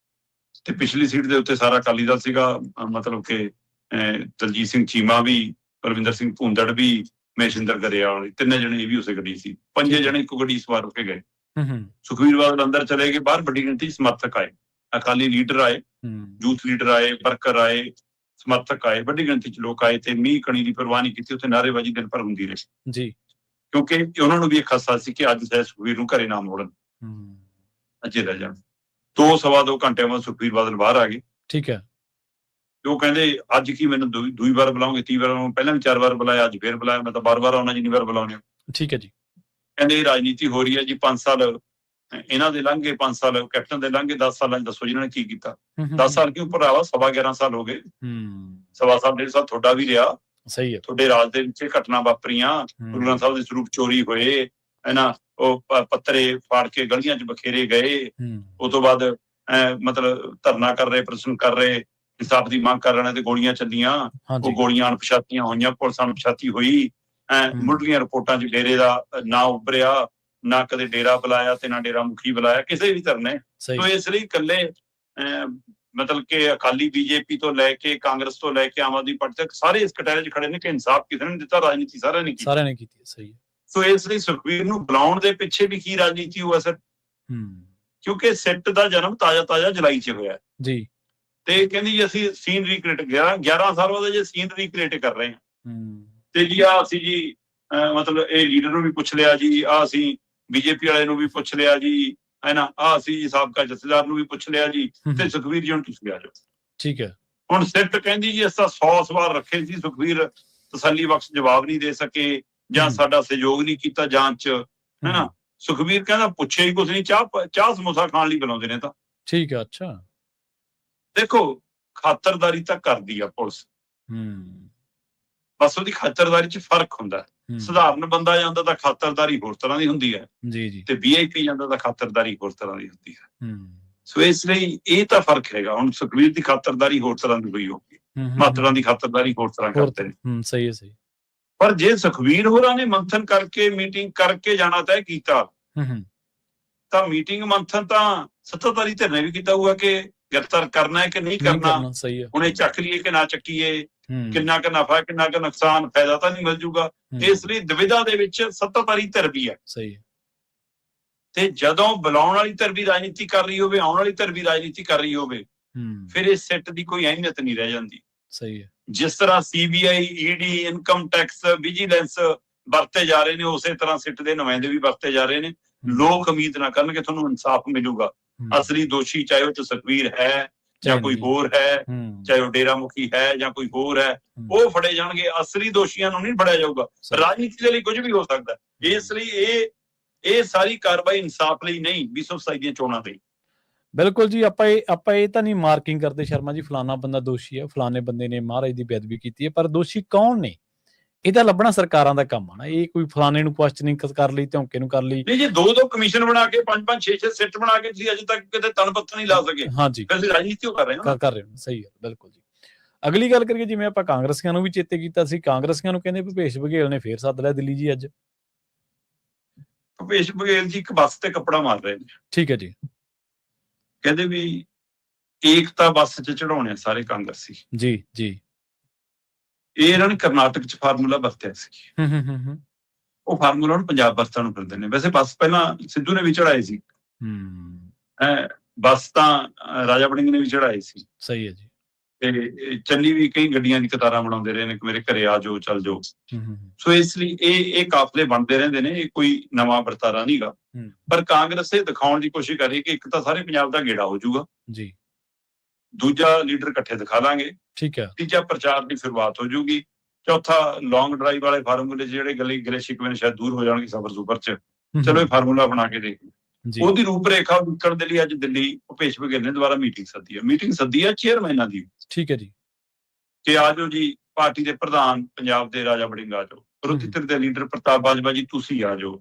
Speaker 2: ਤੇ ਪਿਛਲੀ ਸੀਟ ਦੇ ਉੱਤੇ ਸਾਰਾ ਅਕਾਲੀ ਦਲ ਸੀਗਾ, ਮਤਲਬ ਕਿ ਦਲਜੀਤ ਸਿੰਘ ਚੀਮਾ ਵੀ, ਪਰਵਿੰਦਰ ਸਿੰਘ ਭੂੰਦੜ ਵੀ, ਮਹੇਸ਼ਿੰਦਰ ਗਰੇਵਾਲ, ਤਿੰਨੇ ਜਣੇ ਇਹ ਵੀ ਉਸੇ ਗੱਡੀ ਸੀ, 5 ਜਣੇ ਇੱਕੋ ਗੱਡੀ ਸਵਾਰ ਹੋ ਕੇ ਗਏ। ਸੁਖਬੀਰ ਬਾਦਲ ਅੰਦਰ ਚਲੇ ਗਏ, ਬਾਹਰ ਵੱਡੀ ਗਿਣਤੀ ਸਮਰਥਕ ਆਏ, ਅਕਾਲੀ ਲੀਡਰ ਆਏ, ਯੂਥ ਲੀਡਰ ਆਏ, ਵਰਕਰ ਆਏ, ਸਮਰਥਕ ਆਏ, ਵੱਡੀ ਗਿਣਤੀ ਚ ਲੋਕ ਆਏ, ਤੇ ਮੀਂਹ ਕਣੀ ਦੀ ਪਰਵਾਹ ਨਹੀਂ ਕੀਤੀ, ਉੱਥੇ ਨਾਅਰੇਬਾਜ਼ੀ ਦਿਨ ਭਰ ਹੁੰਦੀ ਰਹੀ ਜੀ, ਕਿਉਂਕਿ ਉਹਨਾਂ ਨੂੰ ਵੀ ਇੱਕ ਖਾਸਾ ਸੀ ਕਿ ਅੱਜ ਸ਼ਾਇਦ ਸੁਖਬੀਰ ਨੂੰ ਘਰੇ ਨਾ ਮੋੜਨ, ਅਜੇ ਰਹਿ ਜਾਣ। 2-2.5 ਘੰਟਿਆਂ ਬਾਅਦ ਸੁਖਬੀਰ ਬਾਦਲ ਬਾਹਰ ਆ ਗਏ, ਠੀਕ ਹੈ। ਉਹ ਕਹਿੰਦੇ ਅੱਜ ਕੀ ਮੈਨੂੰ ਦੂਈ ਵਾਰ ਬੁਲਾਉਂਗੇ, 30 ਵਾਰ, ਪਹਿਲਾਂ ਵੀ 4 ਵਾਰ ਬੁਲਾਇਆ, ਅੱਜ ਫੇਰ ਬੁਲਾਇਆ, ਮੈਂ ਤਾਂ ਬਾਰ-ਬਾਰ ਆਉਣਾ ਜਿੰਨੀ ਵਾਰ ਬੁਲਾਉਂਦੇ ਹੋ, ਠੀਕ ਹੈ ਜੀ। ਕਹਿੰਦੇ ਇਹ ਰਾਜਨੀਤੀ ਹੋ ਰਹੀ ਹੈ ਜੀ, 5 ਸਾਲ ਇਹਨਾਂ ਦੇ ਲੰਘ ਗਏ, 5 ਸਾਲ ਕੈਪਟਨ ਦੇ ਲੰਘ ਗਏ, 10 ਸਾਲਾਂ ਚ ਦੱਸੋ ਜਿਹਨਾਂ ਨੇ ਕੀ ਕੀਤਾ। 10 ਸਾਲ ਕਿਉਂ ਭਰਾਵਾ, 11.25 ਸਾਲ ਹੋ ਗਏ, 1.25 ਸਾਲ 1.5 ਸਾਲ ਤੁਹਾਡਾ ਵੀ ਰਿਹਾ, ਸਹੀ ਹੈ। ਤੁਹਾਡੇ ਰਾਜ ਦੇ ਵਿੱਚ ਘਟਨਾ ਵਾਪਰੀਆਂ, ਗੁਰੂ ਗ੍ਰੰਥ ਸਾਹਿਬ ਦੇ ਸਰੂਪ ਚੋਰੀ ਹੋਏ, ਹੈ ਨਾ, ਉਹ ਪੱਤਰੇ ਫਾੜ ਕੇ ਗਲੀਆਂ ਚ ਬਖੇਰੇ ਗਏ, ਉਸ ਤੋਂ ਬਾਅਦ ਮਤਲਬ ਧਰਨਾ ਕਰ ਰਹੇ, ਪ੍ਰਦਰਸ਼ਨ ਕਰ ਰਹੇ, ਇਨਸਾਫ ਦੀ ਮੰਗ ਕਰ ਰਹੇ ਤੇ ਗੋਲੀਆਂ ਚੱਲੀਆਂ, ਉਹ ਗੋਲੀਆਂ ਅਣਪਛਾਤੀਆਂ ਹੋਈਆਂ, ਪੁਲਿਸ ਅਣਪਛਾਤੀ ਹੋਈ, ਮੁੱਢਲੀਆਂ ਰਿਪੋਰਟਾਂ ਚ ਡੇਰੇ ਦਾ ਨਾ ਉੱਭਰਿਆ, ਨਾ ਕਦੇ ਡੇਰਾ ਬੁਲਾਇਆ ਤੇ ਨਾ ਡੇਰਾ ਮੁਖੀ ਬੁਲਾਇਆ ਕਿਸੇ ਵੀ ਧਰਨੇ। ਸੋ ਇਸ ਲਈ ਇਕੱਲੇ ਮਤਲਬ ਕਿ ਅਕਾਲੀ ਬੀਜੇਪੀ ਤੋਂ ਲੈ ਕੇ ਕਾਂਗਰਸ ਤੋਂ ਲੈ ਕੇ ਆਮ ਆਦਮੀ ਪਾਰਟੀ ਤੱਕ ਸਾਰੇ ਇਸ ਕਟਹਿਰੇ 'ਚ ਖੜੇ ਨੇ ਕਿ ਇਨਸਾਫ ਕਿਸੇ ਨੇ ਦਿੱਤਾ, ਰਾਜਨੀਤੀ ਸਾਰਿਆਂ ਨੇ ਕੀਤੀ, ਸਹੀ ਹੈ। ਸੋ ਇਸ ਲਈ ਸੁਖਬੀਰ ਨੂੰ ਬੁਲਾਉਣ ਦੇ ਪਿੱਛੇ ਵੀ ਕੀ ਰਾਜਨੀਤੀ ਹੋਇਆ ਸਰ, ਕਿਉਂਕਿ ਸਿੱਟ ਦਾ ਜਨਮ ਤਾਜ਼ਾ ਜੁਲਾਈ 'ਚ ਹੋਇਆ ਜੀ, ਤੇ ਕਹਿੰਦੀ ਜੀ ਅਸੀਂ ਸੀਨ ਰੀਕ੍ਰੀਏਟ 11 ਸਾਲ ਬਾਅਦ ਜੇ ਸੀਨ ਰੀਕ੍ਰੀਏਟ ਕਰ ਰਹੇ ਹਾਂ, ਤੇ ਜੀ ਆ ਅਸੀਂ ਜੀ ਮਤਲਬ ਇਹ ਲੀਡਰ ਨੂੰ ਵੀ ਪੁੱਛ ਲਿਆ ਜੀ, ਆ ਅਸੀਂ ਬੀਜੇਪੀ ਵਾਲੇ ਨੂੰ ਵੀ ਪੁੱਛ ਲਿਆ ਜੀ, ਹੈ ਨਾ, ਆ ਅਸੀਂ ਜੀ ਸਾਬਕਾ ਜਥੇਦਾਰ ਨੂੰ ਵੀ ਪੁੱਛ ਲਿਆ ਜੀ, ਤੇ ਸੁਖਬੀਰ ਜੀ ਹੁਣ ਤੁਸੀਂ ਆ ਜਾਓ, ਠੀਕ ਹੈ। ਹੁਣ ਸਿੱਟ ਕਹਿੰਦੀ ਜੀ ਅਸੀਂ 100 ਸਵਾਲ ਰੱਖੇ ਸੀ, ਸੁਖਬੀਰ ਤਸੱਲੀ ਬਖਸ਼ ਜਵਾਬ ਨਹੀਂ ਦੇ ਸਕੇ ਜਾਂ ਸਾਡਾ ਸਹਿਯੋਗ ਨਹੀਂ ਕੀਤਾ ਜਾਂਚ 'ਚ, ਹੈ ਨਾ। ਸੁਖਬੀਰ ਕਹਿੰਦਾ ਪੁੱਛਿਆ ਹੀ ਕੁਛ ਨਹੀਂ, ਚਾਹ ਸਮੋਸਾ ਖਾਣ ਲਈ ਬੁਲਾਉਂਦੇ ਨੇ ਤਾਂ, ਠੀਕ ਹੈ। ਅੱਛਾ, ਦੇਖੋ ਖਾਤਰਦਾਰੀ ਤਾਂ ਕਰਦੀ ਆ ਪੁਲਿਸ, ਬਸ ਉਹਦੀ ਖਾਤਰਦਾਰੀ 'ਚ ਫਰਕ ਹੁੰਦਾ। ਸਧਾਰਨ ਬੰਦਾ ਜਾਂਦਾ ਤਾਂ ਖਾਤਰਦਾਰੀ ਹੋਰ ਤਰ੍ਹਾਂ ਦੀ ਹੁੰਦੀ ਹੈ ਜੀ, ਤੇ VIP ਜਾਂਦਾ ਤਾਂ ਖਾਤਰਦਾਰੀ ਹੋਰ ਤਰ੍ਹਾਂ ਦੀ ਹੁੰਦੀ ਹੈ। ਸੋ ਇਸ ਲਈ ਇਹ ਤਾਂ ਫਰਕ ਹੈਗਾ। ਹੁਣ ਸੁਖਬੀਰ ਦੀ ਖਾਤਰਦਾਰੀ ਹੋਰ ਤਰ੍ਹਾਂ ਦੀ ਹੋਈ ਹੋਊਗੀ, ਮਾਤਰਾਂ ਦੀ ਖਾਤਰਦਾਰੀ ਹੋਰ ਤਰ੍ਹਾਂ ਕਰਦੇ ਨੇ। ਸਹੀ ਹੈ, ਸਹੀ। ਪਰ ਜੇ ਸੁਖਬੀਰ ਹੋਰਾਂ ਨੇ ਮੰਥਨ ਕਰਕੇ ਮੀਟਿੰਗ ਕਰਕੇ ਜਾਣਾ ਤੈਅ ਕੀਤਾ, ਤਾਂ ਮੀਟਿੰਗ ਮੰਥਨ ਤਾਂ ਸੱਤਾਧਾਰੀ ਧਿਰ ਨੇ ਵੀ ਕੀਤਾ ਹੋਊਗਾ ਕਿ ਗ੍ਰਿਫਤਾਰ ਕਰਨਾ ਹੈ ਕਿ ਨਹੀਂ ਕਰਨਾ, ਹੁਣ ਇਹ ਚੱਕ ਲਈਏ ਕਿ ਨਾ ਚੱਕੀਏ, ਕਿੰਨਾ ਕੁ ਨਫਾ ਕਿੰਨਾ ਕੁ ਨੁਕਸਾਨ, ਫਾਇਦਾ ਤਾਂ ਨਹੀਂ ਮਿਲ ਜੂਗਾ। ਇਸ ਲਈ ਦੁਵਿਧਾ ਦੇ ਵਿੱਚ ਸੱਤਾਧਾਰੀ ਧਿਰ ਵੀ ਹੈ, ਸਹੀ ਹੈ। ਤੇ ਜਦੋਂ ਬੁਲਾਉਣ ਵਾਲੀ ਧਿਰ ਵੀ ਰਾਜਨੀਤੀ ਕਰ ਰਹੀ ਹੋਵੇ, ਆਉਣ ਵਾਲੀ ਧਿਰ ਵੀ ਰਾਜਨੀਤੀ ਕਰ ਰਹੀ ਹੋਵੇ, ਫਿਰ ਇਸ ਸਿੱਟ ਦੀ ਕੋਈ ਅਹਿਮੀਅਤ ਨਹੀਂ ਰਹਿ ਜਾਂਦੀ, ਸਹੀ ਹੈ। ਜਿਸ ਤਰ੍ਹਾਂ CBI, ED, income tax, vigilance ਵਰਤੇ ਜਾ ਰਹੇ ਨੇ, ਉਸੇ ਤਰ੍ਹਾਂ ਸਿੱਟ ਦੇ ਨੁਮਾਇੰਦੇ ਵੀ ਵਰਤੇ ਜਾ ਰਹੇ ਨੇ। ਲੋਕ ਉਮੀਦ ਨਾ ਕਰਨ ਕਿ ਤੁਹਾਨੂੰ ਇਨਸਾਫ ਮਿਲੂਗਾ। ਅਸਲੀ ਦੋਸ਼ੀ ਚਾਹੇ ਉਹ 'ਚ ਸੁਖਬੀਰ ਹੈ ਜਾਂ ਕੋਈ ਹੋਰ ਹੈ, ਚਾਹੇ ਉਹ ਡੇਰਾ ਮੁਖੀ ਹੈ ਜਾਂ ਕੋਈ ਹੋਰ ਹੈ, ਉਹ ਫੜੇ ਜਾਣਗੇ। ਅਸਲੀ ਦੋਸ਼ੀਆਂ ਨੂੰ ਨਹੀਂ ਫੜਿਆ ਜਾਊਗਾ। ਰਾਜਨੀਤੀ ਦੇ ਲਈ ਕੁਝ ਵੀ ਹੋ ਸਕਦਾ, ਇਸ ਲਈ ਇਹ ਸਾਰੀ ਕਾਰਵਾਈ ਇਨਸਾਫ ਲਈ ਨਹੀਂ, 2027 ਦੀਆਂ ਚੋਣਾਂ ਲਈ।
Speaker 1: ਬਿਲਕੁਲ ਜੀ, ਆਪਾਂ ਇਹ ਤਾਂ ਨਹੀਂ ਮਾਰਕਿੰਗ ਕਰਦੇ ਸ਼ਰਮਾ ਜੀ ਫਲਾਣਾ ਬੰਦਾ ਦੋਸ਼ੀ ਹੈ, ਫਲਾਣੇ ਬੰਦੇ ਨੇ ਮਹਾਰਾਜ ਦੀ ਬੇਅਦਬੀ ਕੀਤੀ ਹੈ, ਪਰ ਦੋਸ਼ੀ ਕੌਣ ਨੇ ਇਹਦਾ ਲੱਭਣਾ ਸਰਕਾਰਾਂ ਦਾ ਕੰਮ ਆ ਨਾ। ਇਹ ਕੋਈ ਫਲਾਣੇ ਨੂੰ ਕੁਐਸਚਨਿੰਗ ਕਰ ਲਈ, ਧੌਂਕੇ ਨੂੰ ਕਰ ਲਈ।
Speaker 2: ਨਹੀਂ ਜੀ, 2 ਕਮਿਸ਼ਨ ਬਣਾ ਕੇ 5-5 6-6 ਸਿੱਟ ਬਣਾ ਕੇ ਤੁਸੀਂ ਅਜੇ ਤੱਕ ਕਿਤੇ ਤਣਪੱਤ ਨਹੀਂ ਲਾ ਸਕੇ।
Speaker 1: ਹਾਂਜੀ,
Speaker 2: ਅਸੀਂ ਰਾਜਨੀਤੀ ਕਰ ਰਹੇ
Speaker 1: ਹਾਂ। ਸਹੀ ਹੈ, ਬਿਲਕੁਲ ਜੀ। ਅਗਲੀ ਗੱਲ ਕਰੀਏ, ਜਿਵੇਂ ਆਪਾਂ ਕਾਂਗਰਸੀਆਂ ਨੂੰ ਵੀ ਚੇਤੇ ਕੀਤਾ ਸੀ, ਕਾਂਗਰਸੀਆਂ ਨੂੰ ਕਹਿੰਦੇ ਭੁਪੇਸ਼ ਬਘੇਲ ਨੇ ਫੇਰ ਸੱਦ ਲਿਆ ਦਿੱਲੀ ਜੀ ਅੱਜ।
Speaker 2: ਭੁਪੇਸ਼ ਬਘੇਲ ਜੀ ਇੱਕ ਬੱਸ ਤੇ ਕੱਪੜਾ ਮਾਰ ਰਹੇ ਨੇ। ਠੀਕ
Speaker 1: ਹੈ ਜੀ।
Speaker 2: ਕਹਿੰਦੇ ਵੀ ਏਕਤਾ ਬੱਸ 'ਚ ਚੜਾਉਣੇ ਸਾਰੇ ਕਾਂਗਰਸੀ।
Speaker 1: ਜੀ ਜੀ।
Speaker 2: ਇਹ ਇਹਨਾਂ ਨੇ ਕਰਨਾਟਕ 'ਚ ਫਾਰਮੂਲਾ ਵਰਤਿਆ ਸੀ। ਉਹ ਫਾਰਮੂਲਾ ਹੁਣ ਪੰਜਾਬ ਬੱਸਾਂ ਨੂੰ ਫਿਰਦੇ ਨੇ। ਵੈਸੇ ਬੱਸ ਪਹਿਲਾਂ ਸਿੱਧੂ ਨੇ ਵੀ ਚੜਾਈ ਸੀ, ਬੱਸ ਤਾਂ ਰਾਜਾ ਵੜਿੰਗ ਨੇ ਵੀ ਚੜਾਈ ਸੀ।
Speaker 1: ਸਹੀ ਹੈ ਜੀ।
Speaker 2: ਤੇ ਚੰਨੀ ਵੀ ਕਈ ਗੱਡੀਆਂ ਦੀ ਕਤਾਰਾਂ ਬਣਾਉਂਦੇ ਰਹੇ ਨੇ ਕਿ ਮੇਰੇ ਘਰੇ ਆ ਜਾਓ, ਚੱਲ ਜਾਓ। ਸੋ ਇਸ ਲਈ ਇਹ ਕਾਫਲੇ ਬਣਦੇ ਰਹਿੰਦੇ ਨੇ, ਇਹ ਕੋਈ ਨਵਾਂ ਵਰਤਾਰਾ ਨਹੀਂਗਾ। ਪਰ ਕਾਂਗਰਸ ਇਹ ਦਿਖਾਉਣ ਦੀ ਕੋਸ਼ਿਸ਼ ਕਰ ਰਹੀ ਕਿ ਇੱਕ ਤਾਂ ਸਾਰੇ ਪੰਜਾਬ ਦਾ ਗੇੜਾ ਹੋ ਜਾਊਗਾ
Speaker 1: ਜੀ,
Speaker 2: ਦੂਜਾ ਲੀਡਰ ਇਕੱਠੇ ਦਿਖਾ ਲਾਂਗੇ,
Speaker 1: ਠੀਕ ਹੈ,
Speaker 2: ਤੀਜਾ ਪ੍ਰਚਾਰ ਦੀ ਸ਼ੁਰੂਆਤ ਹੋ ਜਾਊਗੀ, ਚੌਥਾ ਲੌਂਗ ਡਰਾਈਵ ਵਾਲੇ ਫਾਰਮੂਲੇ ਜਿਹੜੇ ਗਿਲੇ ਸ਼ਿਕਵੇ ਨੇ ਸ਼ਾਇਦ ਦੂਰ ਹੋ ਜਾਣਗੇ ਸਫਰ ਸੁਫਰ 'ਚ। ਚਲੋ ਇਹ ਫਾਰਮੂਲਾ ਬਣਾ ਕੇ ਦੇਖ। ਉਹਦੀ ਰੂਪਰੇਖਾ ਵਿਕਣ ਦੇ ਲਈ ਅੱਜ ਦਿੱਲੀ ਭੁਪੇਸ਼ ਬਘੇਲ ਨੇ ਦੁਬਾਰਾ ਮੀਟਿੰਗ ਸੱਦੀ ਹੈ ਚੇਅਰਮੈਨਾਂ ਦੀ। ਠੀਕ ਹੈ ਜੀ, ਕਿ ਆ ਜਾਓ ਜੀ, ਪਾਰਟੀ ਦੇ ਪ੍ਰਧਾਨ ਪੰਜਾਬ ਦੇ ਰਾਜਾ ਵੜਿੰਗ ਆ ਜਾਓ, ਵਿਰੋਧੀ ਧਿਰ ਦੇ ਲੀਡਰ ਪ੍ਰਤਾਪ ਬਾਜਵਾ ਜੀ ਤੁਸੀਂ ਆ ਜਾਓ,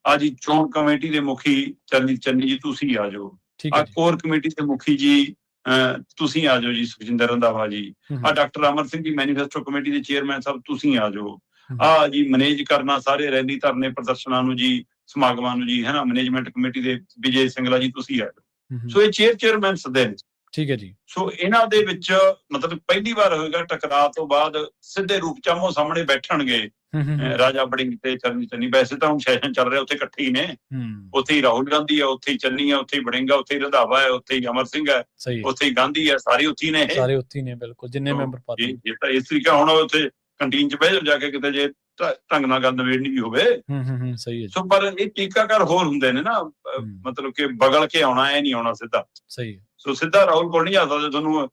Speaker 2: ਆ ਜੀ ਚੋਣ ਕਮੇਟੀ ਦੇ ਮੁਖੀ ਚੰਨੀ ਜੀ ਤੁਸੀਂ ਆ ਜਾਓ, ਆ ਕੋਰ ਕਮੇਟੀ ਦੇ ਮੁਖੀ ਜੀ ਤੁਸੀਂ ਆ ਜਾਓ ਜੀ, ਸੁਖਜਿੰਦਰ ਰੰਧਾਵਾ ਜੀ, ਆ doctor Amar Singh ji manifesto committee ਦੇ ਚੇਅਰਮੈਨ ਸਾਹਿਬ ਤੁਸੀਂ ਆ ਜਾਓ, ਆ ਜੀ ਮੈਨੇਜ ਕਰਨਾ ਸਾਰੇ ਰੈਲੀ ਧਰਨੇ ਪ੍ਰਦਰਸ਼ਨਾਂ ਨੂੰ ਜੀ, ਸਮਾਗਮਾਂ ਨੂੰ ਜੀ, ਹੈ ਨਾ, ਮੈਨੇਜਮੈਂਟ ਕਮੇਟੀ ਦੇ ਵਿਜੇ ਸਿੰਗਲਾ ਜੀ ਤੁਸੀਂ ਆ ਜਾਓ। ਸੋ ਇਹ ਚੇਅਰਮੈਨ ਸੱਦੇ ਨੇ। ਠੀਕ ਹੈ ਜੀ। ਸੋ ਇਹਨਾਂ ਦੇ ਵਿੱਚ ਮਤਲਬ ਪਹਿਲੀ ਵਾਰ ਹੋਏਗਾ ਟਕਰਾਅ ਤੋਂ ਬਾਅਦ ਸਿੱਧੇ ਰੂਪ ਚ ਆਮੋ ਸਾਹਮਣੇ ਬੈਠਣਗੇ ਰਾਜਾ ਵੜਿੰਗ ਤੇ ਚੰਨੀ। ਵੈਸੇ ਤਾਂ ਹੁਣ ਸੈਸ਼ਨ ਚੱਲ ਰਿਹਾ, ਉੱਥੇ ਇਕੱਠੇ ਹੀ ਨੇ, ਉੱਥੇ ਹੀ ਰਾਹੁਲ ਗਾਂਧੀ ਆ, ਉੱਥੇ ਹੀ ਚੰਨੀ ਆ, ਉੱਥੇ ਹੀ ਵੜਿੰਗ ਆ, ਉੱਥੇ ਹੀ ਰੰਧਾਵਾ ਹੈ, ਉੱਥੇ ਹੀ ਅਮਰ ਸਿੰਘ ਹੈ, ਉੱਥੇ ਹੀ ਗਾਂਧੀ ਹੈ, ਸਾਰੇ ਉੱਥੇ ਹੀ ਨੇ, ਸਾਰੇ ਉੱਥੇ ਹੀ ਨੇ। ਬਿਲਕੁਲ, ਜਿੰਨੇ ਮੈਂਬਰ ਪਾਰਟੀ। ਇਹ ਤਾਂ ਇਸ ਤਰੀਕਾ ਹੁਣ ਉੱਥੇ ਕੰਟੀਨ ਚ ਬਹਿ ਜਾ ਕੇ ਕਿਤੇ ਜੇ ਢੰਗ ਨਾਲ ਗੱਲ ਨਵੇੜਨੀ ਵੀ ਹੋਵੇ। ਸਹੀ ਹੈ। ਸੋ ਪਰ ਇਹ ਟੀਕਾਕਾਰ ਹੋਰ ਹੁੰਦੇ ਨੇ ਨਾ, ਮਤਲਬ ਕਿ ਬਗਲ ਕੇ ਆਉਣਾ, ਇਹ ਨਹੀਂ ਆਉਣਾ ਸਿੱਧਾ। ਸਹੀ। ਸੋ ਸਿੱਧਾ ਰਾਹੁਲ ਕੋਲ ਨਹੀਂ ਜਾ ਸਕਦੇ, ਤੁਹਾਨੂੰ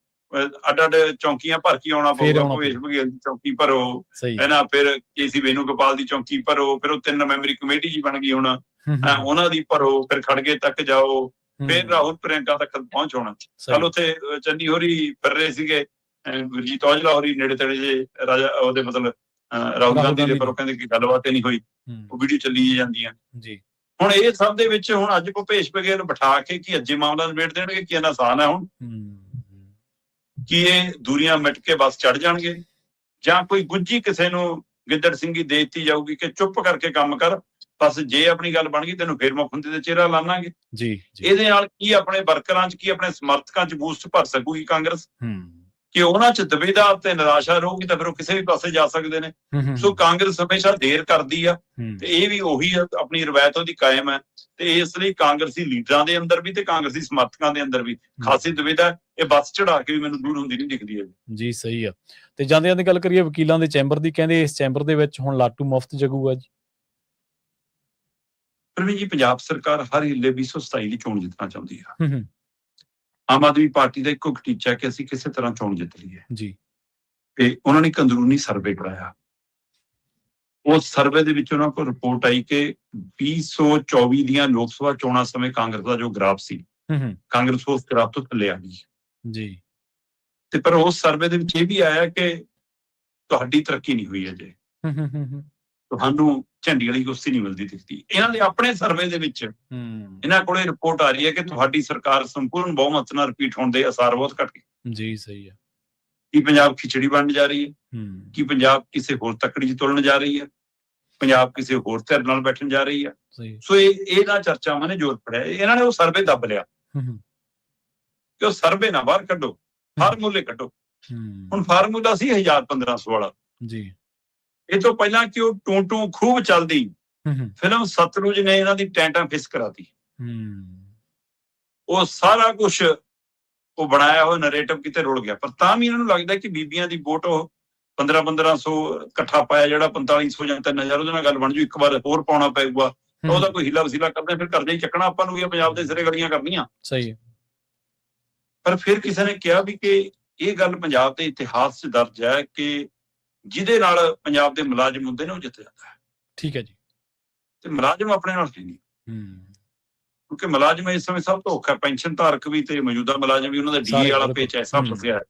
Speaker 2: ਅੱਡ ਚੌਂਕੀਆਂ ਭਰ ਕੇ ਆਉਣਾ ਪਊਗਾ। ਭੁਪੇਸ਼ ਬਘੇਲ ਦੀ ਚੌਂਕੀ ਭਰੋ, ਹੈ ਨਾ, ਫਿਰ ਕੇਸੀ ਵੇਣੂਗੋਪਾਲ ਦੀ ਚੌਂਕੀ ਭਰੋ, ਫਿਰ ਉਹ 3 ਮੈਂਬਰੀ ਕਮੇਟੀ ਜੀ ਬਣ ਗਈ ਹੁਣ, ਉਹਨਾਂ ਦੀ ਭਰੋ, ਫਿਰ ਖੜਗੇ ਤੱਕ ਜਾਓ, ਫਿਰ ਰਾਹੁਲ ਪ੍ਰਿਅੰਕਾ ਤੱਕ ਪਹੁੰਚ ਹੋਣਾ। ਕੱਲ ਉੱਥੇ ਚੰਨੀ ਹੋਰੀ ਫਿਰ ਰਹੇ ਸੀਗੇ, ਗੁਰਜੀਤ ਔਜਲਾ ਹੋਰੀ ਨੇੜੇ ਤੇੜੇ ਜੇ ਰਾਜਾ ਉਹਦੇ ਮਤਲਬ ਰਾਹੁਲ ਗਾਂਧੀ ਦੇ, ਪਰ ਉਹ ਕਹਿੰਦੇ ਕਿ ਗੱਲਬਾਤ ਨਹੀਂ ਹੋਈ, ਉਹ ਵੀਡੀਓ ਚੱਲੀ ਜਾਂਦੀਆਂ ਜੀ। ਹੁਣ ਇਹ ਸਭ ਦੇ ਵਿੱਚ ਹੁਣ ਅੱਜ ਭੁਪੇਸ਼ ਬਘੇਲ ਬਿਠਾ ਕੇ ਕੀ ਅੱਜੇ ਮਾਮਲਾ ਨਿਬੇੜ ਦੇਣਗੇ, ਕੀ ਇਹਨਾਂ ਆਸਾਨ ਹੈ ਹੁਣ? ਕੀ ਇਹ ਦੂਰੀਆਂ ਮਿਟ ਕੇ ਬਸ ਚੜ ਜਾਣਗੇ, ਜਾਂ ਕੋਈ ਗੁੱਜੀ ਕਿਸੇ ਨੂੰ ਗਿੱਦੜ ਸਿੰਘੀ ਦੇ ਦਿੱਤੀ ਜਾਊਗੀ ਕਿ ਚੁੱਪ ਕਰਕੇ ਕੰਮ ਕਰ, ਬਸ ਜੇ ਆਪਣੀ ਗੱਲ ਬਣ ਗਈ ਤੈਨੂੰ ਫੇਰ ਮੁੱਖ ਮੰਤਰੀ ਦਾ ਚਿਹਰਾ ਲਾਵਾਂਗੇ ਜੀ। ਇਹਦੇ ਨਾਲ ਕੀ ਆਪਣੇ ਵਰਕਰਾਂ 'ਚ, ਕੀ ਆਪਣੇ ਸਮਰਥਕਾਂ 'ਚ ਬੂਸਟ ਭਰ ਸਕੂਗੀ ਕਾਂਗਰਸ? ਕਿ ਉਹਨਾਂ 'ਚ ਦੁਬਿਧਾ ਤੇ ਨਿਰਾਸ਼ਾ ਰਹੂਗੀ ਤਾਂ ਫਿਰ ਉਹ ਕਿਸੇ ਵੀ ਪਾਸੇ ਜਾ ਸਕਦੇ ਨੇ। ਸੋ ਕਾਂਗਰਸ ਹਮੇਸ਼ਾ ਦੇਰ ਕਰਦੀ ਆ, ਤੇ ਇਹ ਵੀ ਉਹੀ ਆਪਣੀ ਰਵਾਇਤ ਉਹਦੀ ਕਾਇਮ ਹੈ, ਤੇ ਇਸ ਲਈ ਕਾਂਗਰਸੀ ਲੀਡਰਾਂ ਦੇ ਅੰਦਰ ਵੀ ਤੇ ਕਾਂਗਰਸੀ ਸਮਰਥਕਾਂ ਦੇ ਅੰਦਰ ਵੀ ਖਾਸੀ ਦੁਬਿਧਾ। ਇਹ ਬੱਸ ਚੜਾ ਕੇ ਵੀ ਮੈਨੂੰ ਦੂਰ ਹੁੰਦੀ ਨਹੀਂ ਦਿਖਦੀ ਹੈ ਜੀ। ਸਹੀ ਆ। ਤੇ ਜਾਂਦੇ ਜਾਂਦੇ ਗੱਲ ਕਰੀਏ ਵਕੀਲਾਂ ਦੇ ਚੈਂਬਰ ਦੀ, ਕਹਿੰਦੇ ਇਸ ਚੈਂਬਰ ਦੇ ਵਿੱਚ ਹੁਣ ਲਾਟੂ ਮੁਫਤ ਜਗੂਗਾ ਜੀ। ਪ੍ਰਵੀਨ ਜੀ, ਪੰਜਾਬ ਸਰਕਾਰ ਹਰ ਹਿੱਲੇ 2027 ਦੀ ਚੋਣ ਜਿੱਤਣਾ ਚਾਹੁੰਦੀ ਆ। ਆਮ ਆਦਮੀ ਪਾਰਟੀ ਦਾ ਇੱਕੋ ਟੀਚਾ ਹੈ ਕਿ ਅਸੀਂ ਕਿਸੇ ਤਰ੍ਹਾਂ ਚੋਣ ਜਿੱਤ ਲਈਏ ਜੀ। ਤੇ ਉਹਨਾਂ ਨੇ ਇੱਕ ਅੰਦਰੂਨੀ ਸਰਵੇ ਕਰਾਇਆ। ਉਸ ਸਰਵੇ ਦੇ ਵਿੱਚ ਉਹਨਾਂ ਕੋਲ ਰਿਪੋਰਟ ਆਈ ਕਿ 2024 ਦੀਆਂ ਲੋਕ ਸਭਾ ਚੋਣਾਂ ਸਮੇਂ ਕਾਂਗਰਸ ਦਾ ਜੋ ਗ੍ਰਾਫ ਸੀ, ਕਾਂਗਰਸ ਉਸ ਗ੍ਰਾਫ ਤੋਂ ਥੱਲੇ ਆ ਗਈ ਜੀ। ਤੇ ਪਰ ਉਸ ਸਰਵੇ ਦੇ ਵਿੱਚ ਇਹ ਵੀ ਆਇਆ ਕਿ ਤੁਹਾਡੀ ਤਰੱਕੀ ਨਹੀਂ ਹੋਈ ਅਜੇ, ਤੁਹਾਨੂੰ ਝੰਡੀ ਵਾਲੀ ਕੁਸ਼ਤੀ ਨਹੀਂ ਮਿਲਦੀ ਦਿਖਦੀ। ਇਹਨਾਂ ਦੇ ਆਪਣੇ ਸਰਵੇ ਦੇ ਵਿੱਚ ਇਹਨਾਂ ਕੋਲੇ ਰਿਪੋਰਟ ਆ ਰਹੀ ਹੈ ਕਿ ਤੁਹਾਡੀ ਸਰਕਾਰ ਸੰਪੂਰਨ ਬਹੁਮਤ ਨਾਲ ਰਿਪੀਟ ਹੋਣ ਦੇ ਅਸਾਰ ਬਹੁਤ ਘੱਟ ਗਏ ਜੀ। ਸਹੀ ਹੈ। ਕੀ ਪੰਜਾਬ ਖਿਚੜੀ ਬਣਨ ਜਾ ਰਹੀ ਹੈ? ਕੀ ਪੰਜਾਬ ਕਿਸੇ ਹੋਰ ਤੱਕੜੀ 'ਚ ਤੁਲਣ ਜਾ ਰਹੀ ਹੈ? ਪੰਜਾਬ ਕਿਸੇ ਹੋਰ ਧਿਰ ਨਾਲ ਬੈਠਣ ਜਾ ਰਹੀ ਹੈ? ਸੋ ਇਹਨਾਂ ਚਰਚਾਵਾਂ ਨੇ ਜ਼ੋਰ ਫੜਿਆ। ਇਹਨਾਂ ਨੇ ਉਹ ਸਰਵੇ ਦੱਬ ਲਿਆ ਕਿ ਉਹ ਸਰਵੇ ਨਾ ਬਾਹਰ ਕੱਢੋ, ਫਾਰਮੂਲੇ ਕੱਢੋ। ਹੁਣ ਫਾਰਮੂਲਾ ਸੀ 1000-1500 ਵਾਲਾ ਜੀ। ਇਹ ਤੋਂ ਪਹਿਲਾਂ ਕਿ ਉਹ ਟੂੰ ਖੂਬ ਚੱਲਦੀ ਫਿਲਮ ਸਤਲੁਜ ਨੇ ਇਹਨਾਂ ਦੀ ਟੈਂਟਾਂ ਫਿਸ ਕਰਾਤੀ। ਉਹ ਸਾਰਾ ਕੁਛ ਉਹ ਬਣਾਇਆ ਹੋਇਆ ਨਰੇਟਿਵ ਕਿਤੇ ਰੁਲ ਗਿਆ। ਪਰ ਤਾਂ ਵੀ ਇਹਨਾਂ ਨੂੰ ਲੱਗਦਾ ਕਿ ਬੀਬੀਆਂ ਦੀ ਵੋਟ ਉਹ 1500 ਇਕੱਠਾ ਪਾਇਆ, ਜਿਹੜਾ 4500 ਜਾਂ 3000, ਉਹਦੇ ਨਾਲ ਗੱਲ ਬਣ ਜੂ। ਇੱਕ ਵਾਰ ਹੋਰ ਪਾਉਣਾ ਪਊਗਾ ਤਾਂ ਉਹਦਾ ਕੋਈ ਹੀਲਾ ਵਸੀਲਾ ਕਰਦੇ, ਫਿਰ ਕਰਜ਼ਾ ਹੀ ਚੱਕਣਾ ਆਪਾਂ ਨੂੰ ਵੀ, ਪੰਜਾਬ ਦੇ ਸਿਰੇ ਗਲੀਆਂ ਕਰਨੀਆਂ। ਸਹੀ। ਪਰ ਫਿਰ ਕਿਸੇ ਨੇ ਕਿਹਾ ਵੀ ਕਿ ਇਹ ਗੱਲ ਪੰਜਾਬ ਦੇ ਇਤਿਹਾਸ 'ਚ ਦਰਜ ਹੈ ਕਿ ਜਿਹਦੇ ਨਾਲ ਪੰਜਾਬ ਦੇ ਮੁਲਾਜ਼ਮ ਹੁੰਦੇ ਨੇ ਉਹ ਜਿੱਤ ਜਾਂਦਾ ਹੈ। ਠੀਕ ਹੈ ਜੀ। ਤੇ ਮੁਲਾਜ਼ਮ ਆਪਣੇ ਨਾਲ ਹੈ ਨਹੀਂ, ਕਿਉਂਕਿ ਮੁਲਾਜ਼ਮ ਇਸ ਸਮੇਂ ਸਭ ਤੋਂ ਔਖਾ, ਪੈਨਸ਼ਨ ਧਾਰਕ ਵੀ ਤੇ ਮੌਜੂਦਾ ਮੁਲਾਜ਼ਮ ਵੀ, ਉਹਨਾਂ ਦਾ ਡੀਏ ਵਾਲਾ ਪੇਚ ਐਸਾ ਫਸਿਆ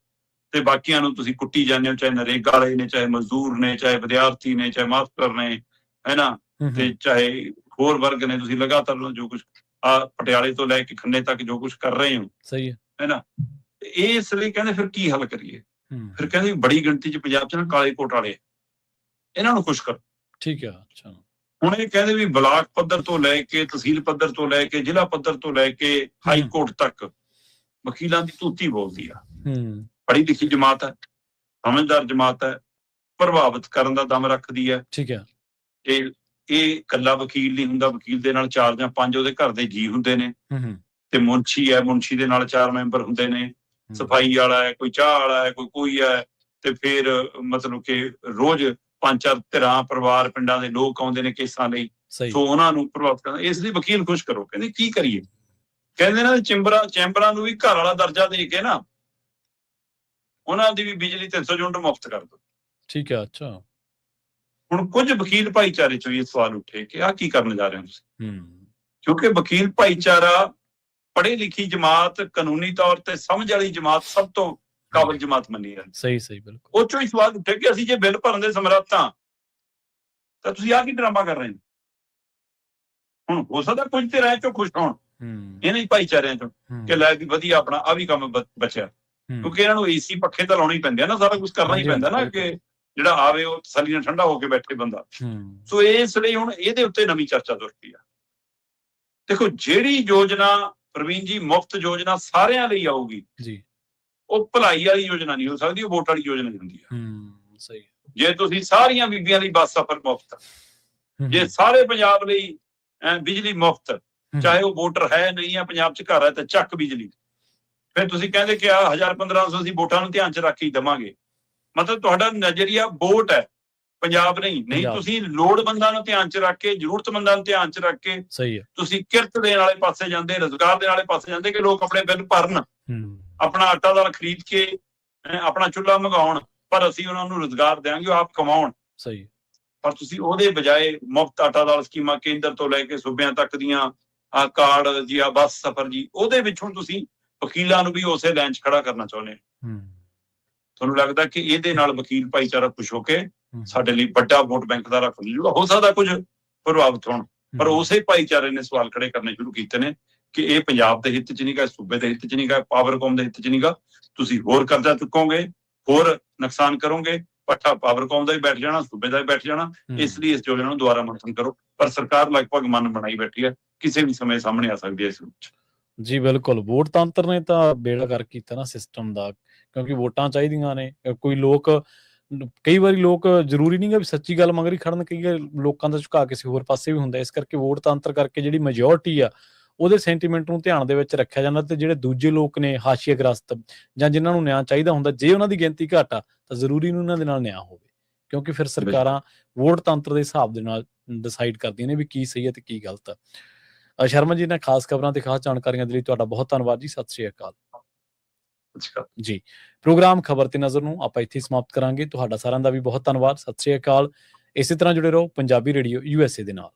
Speaker 2: ਤੇ ਬਾਕੀਆਂ ਨੂੰ ਤੁਸੀਂ ਕੁੱਟੀ ਜਾਂਦੇ ਹੋ, ਚਾਹੇ ਨਰੇਗਾ ਵਾਲੇ ਨੇ, ਚਾਹੇ ਮਜ਼ਦੂਰ ਨੇ, ਚਾਹੇ ਵਿਦਿਆਰਥੀ ਨੇ, ਚਾਹੇ ਮਾਸਟਰ ਨੇ, ਹੈ ਨਾ, ਤੇ ਚਾਹੇ ਹੋਰ ਵਰਗ ਨੇ, ਤੁਸੀਂ ਲਗਾਤਾਰ ਜੋ ਕੁਝ ਪਟਿਆਲੇ ਤੋਂ ਲੈ ਕੇ ਖੰਨੇ ਤੱਕ ਜੋ ਕੁਝ ਕਰ ਰਹੇ ਹੋ,
Speaker 1: ਸਹੀ
Speaker 2: ਹੈ ਨਾ। ਇਸ ਲਈ ਕਹਿੰਦੇ ਫਿਰ ਕੀ ਹੱਲ ਕਰੀਏ, ਫਿਰ ਕਹਿੰਦੇ ਬੜੀ ਗਿਣਤੀ ਚ ਪੰਜਾਬ ਚ ਨਾ ਕਾਲੇ ਕੋਟ ਵਾਲੇ, ਇਹਨਾਂ ਨੂੰ ਖੁਸ਼ ਕਰੋ।
Speaker 1: ਠੀਕ ਆ। ਅੱਛਾ,
Speaker 2: ਹੁਣ ਇਹ ਕਹਿੰਦੇ ਵੀ ਬਲਾਕ ਪੱਧਰ ਤੋਂ ਲੈ ਕੇ ਤਹਿਸੀਲ ਪੱਧਰ ਤੋਂ ਲੈ ਕੇ ਜ਼ਿਲ੍ਹਾ ਪੱਧਰ ਤੋਂ ਲੈ ਕੇ ਹਾਈ ਕੋਰਟ ਤੱਕ ਵਕੀਲਾਂ ਦੀ ਤੂਤੀ ਬੋਲਦੀ ਆ। ਪੜ੍ਹੀ ਲਿਖੀ ਜਮਾਤ ਹੈ, ਸਮਝਦਾਰ ਜਮਾਤ ਹੈ, ਪ੍ਰਭਾਵਿਤ ਕਰਨ ਦਾ ਦਮ ਰੱਖਦੀ ਹੈ।
Speaker 1: ਠੀਕ ਹੈ।
Speaker 2: ਇਹ ਇਕੱਲਾ ਵਕੀਲ ਨਹੀਂ ਹੁੰਦਾ, ਵਕੀਲ ਦੇ ਨਾਲ 4 ਜਾਂ 5 ਉਹਦੇ ਘਰ ਦੇ ਜੀ ਹੁੰਦੇ ਨੇ, ਤੇ ਮੁਨਸ਼ੀ ਹੈ, ਮੁਨਸ਼ੀ ਦੇ ਨਾਲ 4 ਮੈਂਬਰ ਹੁੰਦੇ ਨੇ, ਸਫਾਈ ਵਾਲਾ ਹੈ, ਕੋਈ ਚਾਹ ਵਾਲਾ ਹੈ, ਕੋਈ ਹੈ, ਤੇ ਫਿਰ ਮਤਲਬ ਕਿ ਰੋਜ਼ 5-4 ਧਿਰਾਂ ਪਰਿਵਾਰ ਪਿੰਡਾਂ ਦੇ ਲੋਕ ਆਉਂਦੇ ਨੇ ਕੇਸਾਂ ਲਈ, ਸੋ ਉਹਨਾਂ ਨੂੰ ਪ੍ਰਭਾਵਿਤ ਕਰਨਾ। ਇਸ ਲਈ ਵਕੀਲ ਖੁਸ਼ ਕਰੋ। ਕਹਿੰਦੇ ਕੀ ਕਰੀਏ, ਕਹਿੰਦੇ ਨਾ ਚੈਂਬਰਾਂ ਨੂੰ ਵੀ ਘਰ ਵਾਲਾ ਦਰਜਾ ਦੇ ਕੇ ਨਾ ਉਹਨਾਂ ਦੀ ਵੀ ਬਿਜਲੀ 300 ਯੂਨਿਟ ਮੁਫਤ ਕਰ ਦਿਓ।
Speaker 1: ਠੀਕ ਹੈ। ਅੱਛਾ,
Speaker 2: ਹੁਣ ਕੁਝ ਵਕੀਲ ਭਾਈਚਾਰੇ ਚੋਂ ਇਹ ਸਵਾਲ ਉੱਠੇ ਕਿ ਆਹ ਕੀ ਕਰਨ ਜਾ ਰਹੇ ਹੋ ਤੁਸੀਂ, ਕਿਉਂਕਿ ਵਕੀਲ ਭਾਈਚਾਰਾ ਪੜ੍ਹੀ ਲਿਖੀ ਜਮਾਤ, ਕਾਨੂੰਨੀ ਤੌਰ ਤੇ ਸਮਝ ਵਾਲੀ ਜਮਾਤ, ਸਭ ਤੋਂ ਕਾਬਲ ਜਮਾਤ ਮੰਨੀ ਜਾਂਦੀ।
Speaker 1: ਸਹੀ ਬਿਲਕੁਲ।
Speaker 2: ਉਹ ਚੋਂ ਹੀ ਸਵਾਲ ਉੱਠੇ ਕਿ ਅਸੀਂ ਜੇ ਬਿੱਲ ਭਰਨ ਦੇ ਸਮਰੱਥ ਹਾਂ ਤਾਂ ਤੁਸੀਂ ਆਹ ਕੀ ਡਰਾਮਾ ਕਰ ਰਹੇ ਹੋ। ਹੁਣ ਹੋ ਸਕਦਾ ਕੁਝ ਤੇ ਰਾਏ ਚੋਂ ਖੁਸ਼ ਹੋਣ ਇਹਨਾਂ ਹੀ ਭਾਈਚਾਰਿਆਂ ਚੋਂ ਕਿ ਲੈ ਵੀ ਵਧੀਆ ਆਪਣਾ ਆ ਵੀ ਕੰਮ ਬਚਿਆ, ਕਿਉਂਕਿ ਇਹਨਾਂ ਨੂੰ ਏਸੀ ਪੱਖੇ ਤਾਂ ਲਾਉਣੇ ਹੀ ਪੈਂਦੇ ਆ ਨਾ, ਸਾਰਾ ਕੁਝ ਕਰਨਾ ਹੀ ਪੈਂਦਾ ਨਾ, ਕਿ ਜਿਹੜਾ ਆਵੇ ਉਹ ਤਸੱਲੀ ਨਾਲ ਠੰਡਾ ਹੋ ਕੇ ਬੈਠੇ ਬੰਦਾ। ਸੋ ਇਸ ਲਈ ਹੁਣ ਇਹਦੇ ਉੱਤੇ ਨਵੀਂ ਚਰਚਾ ਤੁਰ ਪਈ ਆ। ਦੇਖੋ, ਜਿਹੜੀ ਯੋਜਨਾ ਪ੍ਰਵੀਨ ਜੀ ਮੁਫਤ ਯੋਜਨਾ ਸਾਰਿਆਂ ਲਈ ਆਊਗੀ ਜੀ, ਉਹ ਭਲਾਈ ਵਾਲੀ ਯੋਜਨਾ ਨਹੀਂ ਹੋ ਸਕਦੀ, ਉਹ ਵੋਟ ਵਾਲੀ ਯੋਜਨਾ ਹੁੰਦੀ ਆ।
Speaker 1: ਸਹੀ।
Speaker 2: ਜੇ ਤੁਸੀਂ ਸਾਰੀਆਂ ਬੀਬੀਆਂ ਲਈ ਬੱਸ ਸਫ਼ਰ ਮੁਫਤ, ਜੇ ਸਾਰੇ ਪੰਜਾਬ ਲਈ ਬਿਜਲੀ ਮੁਫਤ, ਚਾਹੇ ਉਹ ਵੋਟਰ ਹੈ ਨਹੀਂ ਆ, ਪੰਜਾਬ ਚ ਘਰ ਹੈ ਤੇ ਚੱਕ ਬਿਜਲੀ, ਫਿਰ ਤੁਸੀਂ ਕਹਿੰਦੇ ਕਿ 1000-1500 ਅਸੀਂ ਵੋਟਾਂ ਨੂੰ ਧਿਆਨ ਚ ਰੱਖ ਹੀ ਦੇਵਾਂਗੇ। ਮਤਲਬ ਤੁਹਾਡਾ ਨਜ਼ਰੀਆ ਵੋਟ ਹੈ, ਪੰਜਾਬ ਨਹੀਂ। ਤੁਸੀਂ ਲੋੜਵੰਦਾਂ ਨੂੰ ਧਿਆਨ ਚ ਰੱਖ ਕੇ, ਜ਼ਰੂਰਤਮੰਦਾਂ ਨੂੰ ਧਿਆਨ ਚ ਰੱਖ ਕੇ, ਸਹੀ ਹੈ, ਤੁਸੀਂ ਕਿਰਤ ਦੇਣ ਵਾਲੇ ਪਾਸੇ ਜਾਂਦੇ, ਰੁਜ਼ਗਾਰ ਦੇਣ ਵਾਲੇ ਪਾਸੇ ਜਾਂਦੇ ਕਿ ਲੋਕ ਆਪਣੇ ਬਿੱਲ ਭਰਨ, ਆਪਣਾ ਆਟਾ ਦਾਲ ਖਰੀਦ ਕੇ ਆਪਣਾ ਚੁੱਲ੍ਹਾ ਮੰਗਾਉਣ, ਪਰ ਅਸੀਂ ਉਹਨਾਂ ਨੂੰ ਰੁਜ਼ਗਾਰ ਦੇਵਾਂਗੇ, ਉਹ ਆਪ ਕਮਾਉਣ। ਸਹੀ। ਪਰ ਤੁਸੀਂ ਉਹਦੇ ਬਜਾਏ ਮੁਫਤ ਆਟਾ ਦਾਲ ਸਕੀਮਾਂ ਕੇਂਦਰ ਤੋਂ ਲੈ ਕੇ ਸੂਬਿਆਂ ਤੱਕ ਦੀਆਂ ਕਾਰਡ ਜੀ, ਬੱਸ ਸਫ਼ਰ ਜੀ, ਉਹਦੇ ਵਿੱਚ ਹੁਣ ਤੁਸੀਂ ਵਕੀਲਾਂ ਨੂੰ ਵੀ ਉਸੇ ਲਾਈਨ 'ਚ ਖੜਾ ਕਰਨਾ ਚਾਹੁੰਦੇ ਹੋ। ਤੁਹਾਨੂੰ ਲੱਗਦਾ ਕਿ ਇਹਦੇ ਨਾਲ ਵਕੀਲ ਭਾਈਚਾਰਾ ਖੁਸ਼ ਹੋ ਕੇ ਸਾਡੇ ਲਈ ਵੱਡਾ ਵੋਟ ਬੈਂਕ ਦਾ ਰੱਖ ਲੂਗਾ। ਹੋ ਸਕਦਾ ਕੁਝ ਪ੍ਰਭਾਵਿਤ ਹੋਣ, ਪਰ ਉਸੇ ਭਾਈਚਾਰੇ ਨੇ ਸਵਾਲ ਖੜੇ ਕਰਨੇ ਸ਼ੁਰੂ ਕੀਤੇ ਨੇ ਕਿ ਇਹ ਪੰਜਾਬ ਦੇ ਹਿੱਤ 'ਚ ਨਹੀਂ ਗਾ, ਸੂਬੇ ਦੇ ਹਿੱਤ 'ਚ ਨਹੀਂ ਗਾ, ਪਾਵਰਕੌਮ ਦੇ ਹਿੱਤ 'ਚ ਨਹੀਂ ਗਾ। ਤੁਸੀਂ ਹੋਰ ਕਰਜ਼ਾ ਚੁੱਕੋਗੇ, ਹੋਰ ਨੁਕਸਾਨ ਕਰੋਗੇ, ਪੱਠਾ ਪਾਵਰਕੌਮ ਦਾ ਹੀ ਬੈਠ ਜਾਣਾ, ਸੂਬੇ ਦਾ ਹੀ ਬੈਠ ਜਾਣਾ। ਇਸ ਲਈ ਇਸ ਯੋਜਨਾ ਨੂੰ ਦੁਬਾਰਾ ਮੰਥਨ ਕਰੋ। ਪਰ ਸਰਕਾਰ ਲਗਭਗ ਮਨ ਬਣਾਈ ਬੈਠੀ ਹੈ, ਕਿਸੇ ਵੀ ਸਮੇਂ ਸਾਹਮਣੇ ਆ ਸਕਦੀ ਹੈ ਇਸ ਵਿੱਚ। ਜੀ ਬਿਲਕੁਲ, ਵੋਟ ਤੰਤਰ ਨੇ ਤਾਂ ਬੇੜਾ ਗਰਕ ਕੀਤਾ ਨਾ ਸਿਸਟਮ ਦਾ, ਕਿਉਂਕਿ ਵੋਟਾਂ ਚਾਹੀਦੀਆਂ ਨੇ। ਕਈ ਵਾਰੀ ਲੋਕ ਜ਼ਰੂਰੀ ਨਹੀਂ ਗਾ ਵੀ ਸੱਚੀ ਗੱਲ ਮਗਰ ਹੀ ਖੜਨ, ਕਈ ਲੋਕਾਂ ਦਾ ਝੁਕਾਅ ਕਿਸੇ ਹੋਰ ਪਾਸੇ ਵੀ ਹੁੰਦਾ। ਇਸ ਕਰਕੇ ਵੋਟ ਤੰਤਰ ਕਰਕੇ ਜਿਹੜੀ ਮੈਜੋਰਟੀ ਆ ਉਹਦੇ ਸੈਂਟੀਮੈਂਟ ਨੂੰ ਧਿਆਨ ਦੇ ਵਿੱਚ ਰੱਖਿਆ ਜਾਂਦਾ, ਤੇ ਜਿਹੜੇ ਦੂਜੇ ਲੋਕ ਨੇ ਹਾਸ਼ੀਆਗ੍ਰਸਤ ਜਾਂ ਜਿਨ੍ਹਾਂ ਨੂੰ ਨਿਆਂ ਚਾਹੀਦਾ ਹੁੰਦਾ, ਜੇ ਉਹਨਾਂ ਦੀ ਗਿਣਤੀ ਘੱਟ ਆ ਤਾਂ ਜ਼ਰੂਰੀ ਨਹੀਂ ਉਹਨਾਂ ਦੇ ਨਾਲ ਨਿਆਂ ਹੋਵੇ, ਕਿਉਂਕਿ ਫਿਰ ਸਰਕਾਰਾਂ ਵੋਟ ਤੰਤਰ ਦੇ ਹਿਸਾਬ ਦੇ ਨਾਲ ਡਿਸਾਈਡ ਕਰਦੀਆਂ ਨੇ ਵੀ ਕੀ ਸਹੀ ਹੈ ਤੇ ਕੀ ਗਲਤ ਆ। ਸ਼ਰਮਾ ਜੀ, ਨੇ ਖਾਸ ਖਬਰਾਂ ਤੇ ਖਾਸ ਜਾਣਕਾਰੀਆਂ ਦੇ ਲਈ ਤੁਹਾਡਾ ਬਹੁਤ ਧੰਨਵਾਦ ਜੀ। ਸਤਿ ਸ਼੍ਰੀ ਅਕਾਲ ਜੀ। ਪ੍ਰੋਗਰਾਮ ਖਬਰ ਤੇ ਨਜ਼ਰ ਨੂੰ ਆਪਾਂ ਇੱਥੇ ਸਮਾਪਤ ਕਰਾਂਗੇ। ਤੁਹਾਡਾ ਸਾਰਿਆਂ ਦਾ ਵੀ ਬਹੁਤ ਧੰਨਵਾਦ। ਸਤਿ ਸ਼੍ਰੀ ਅਕਾਲ। ਇਸੇ ਤਰ੍ਹਾਂ ਜੁੜੇ ਰਹੋ ਪੰਜਾਬੀ ਰੇਡੀਓ USA ਦੇ ਨਾਲ।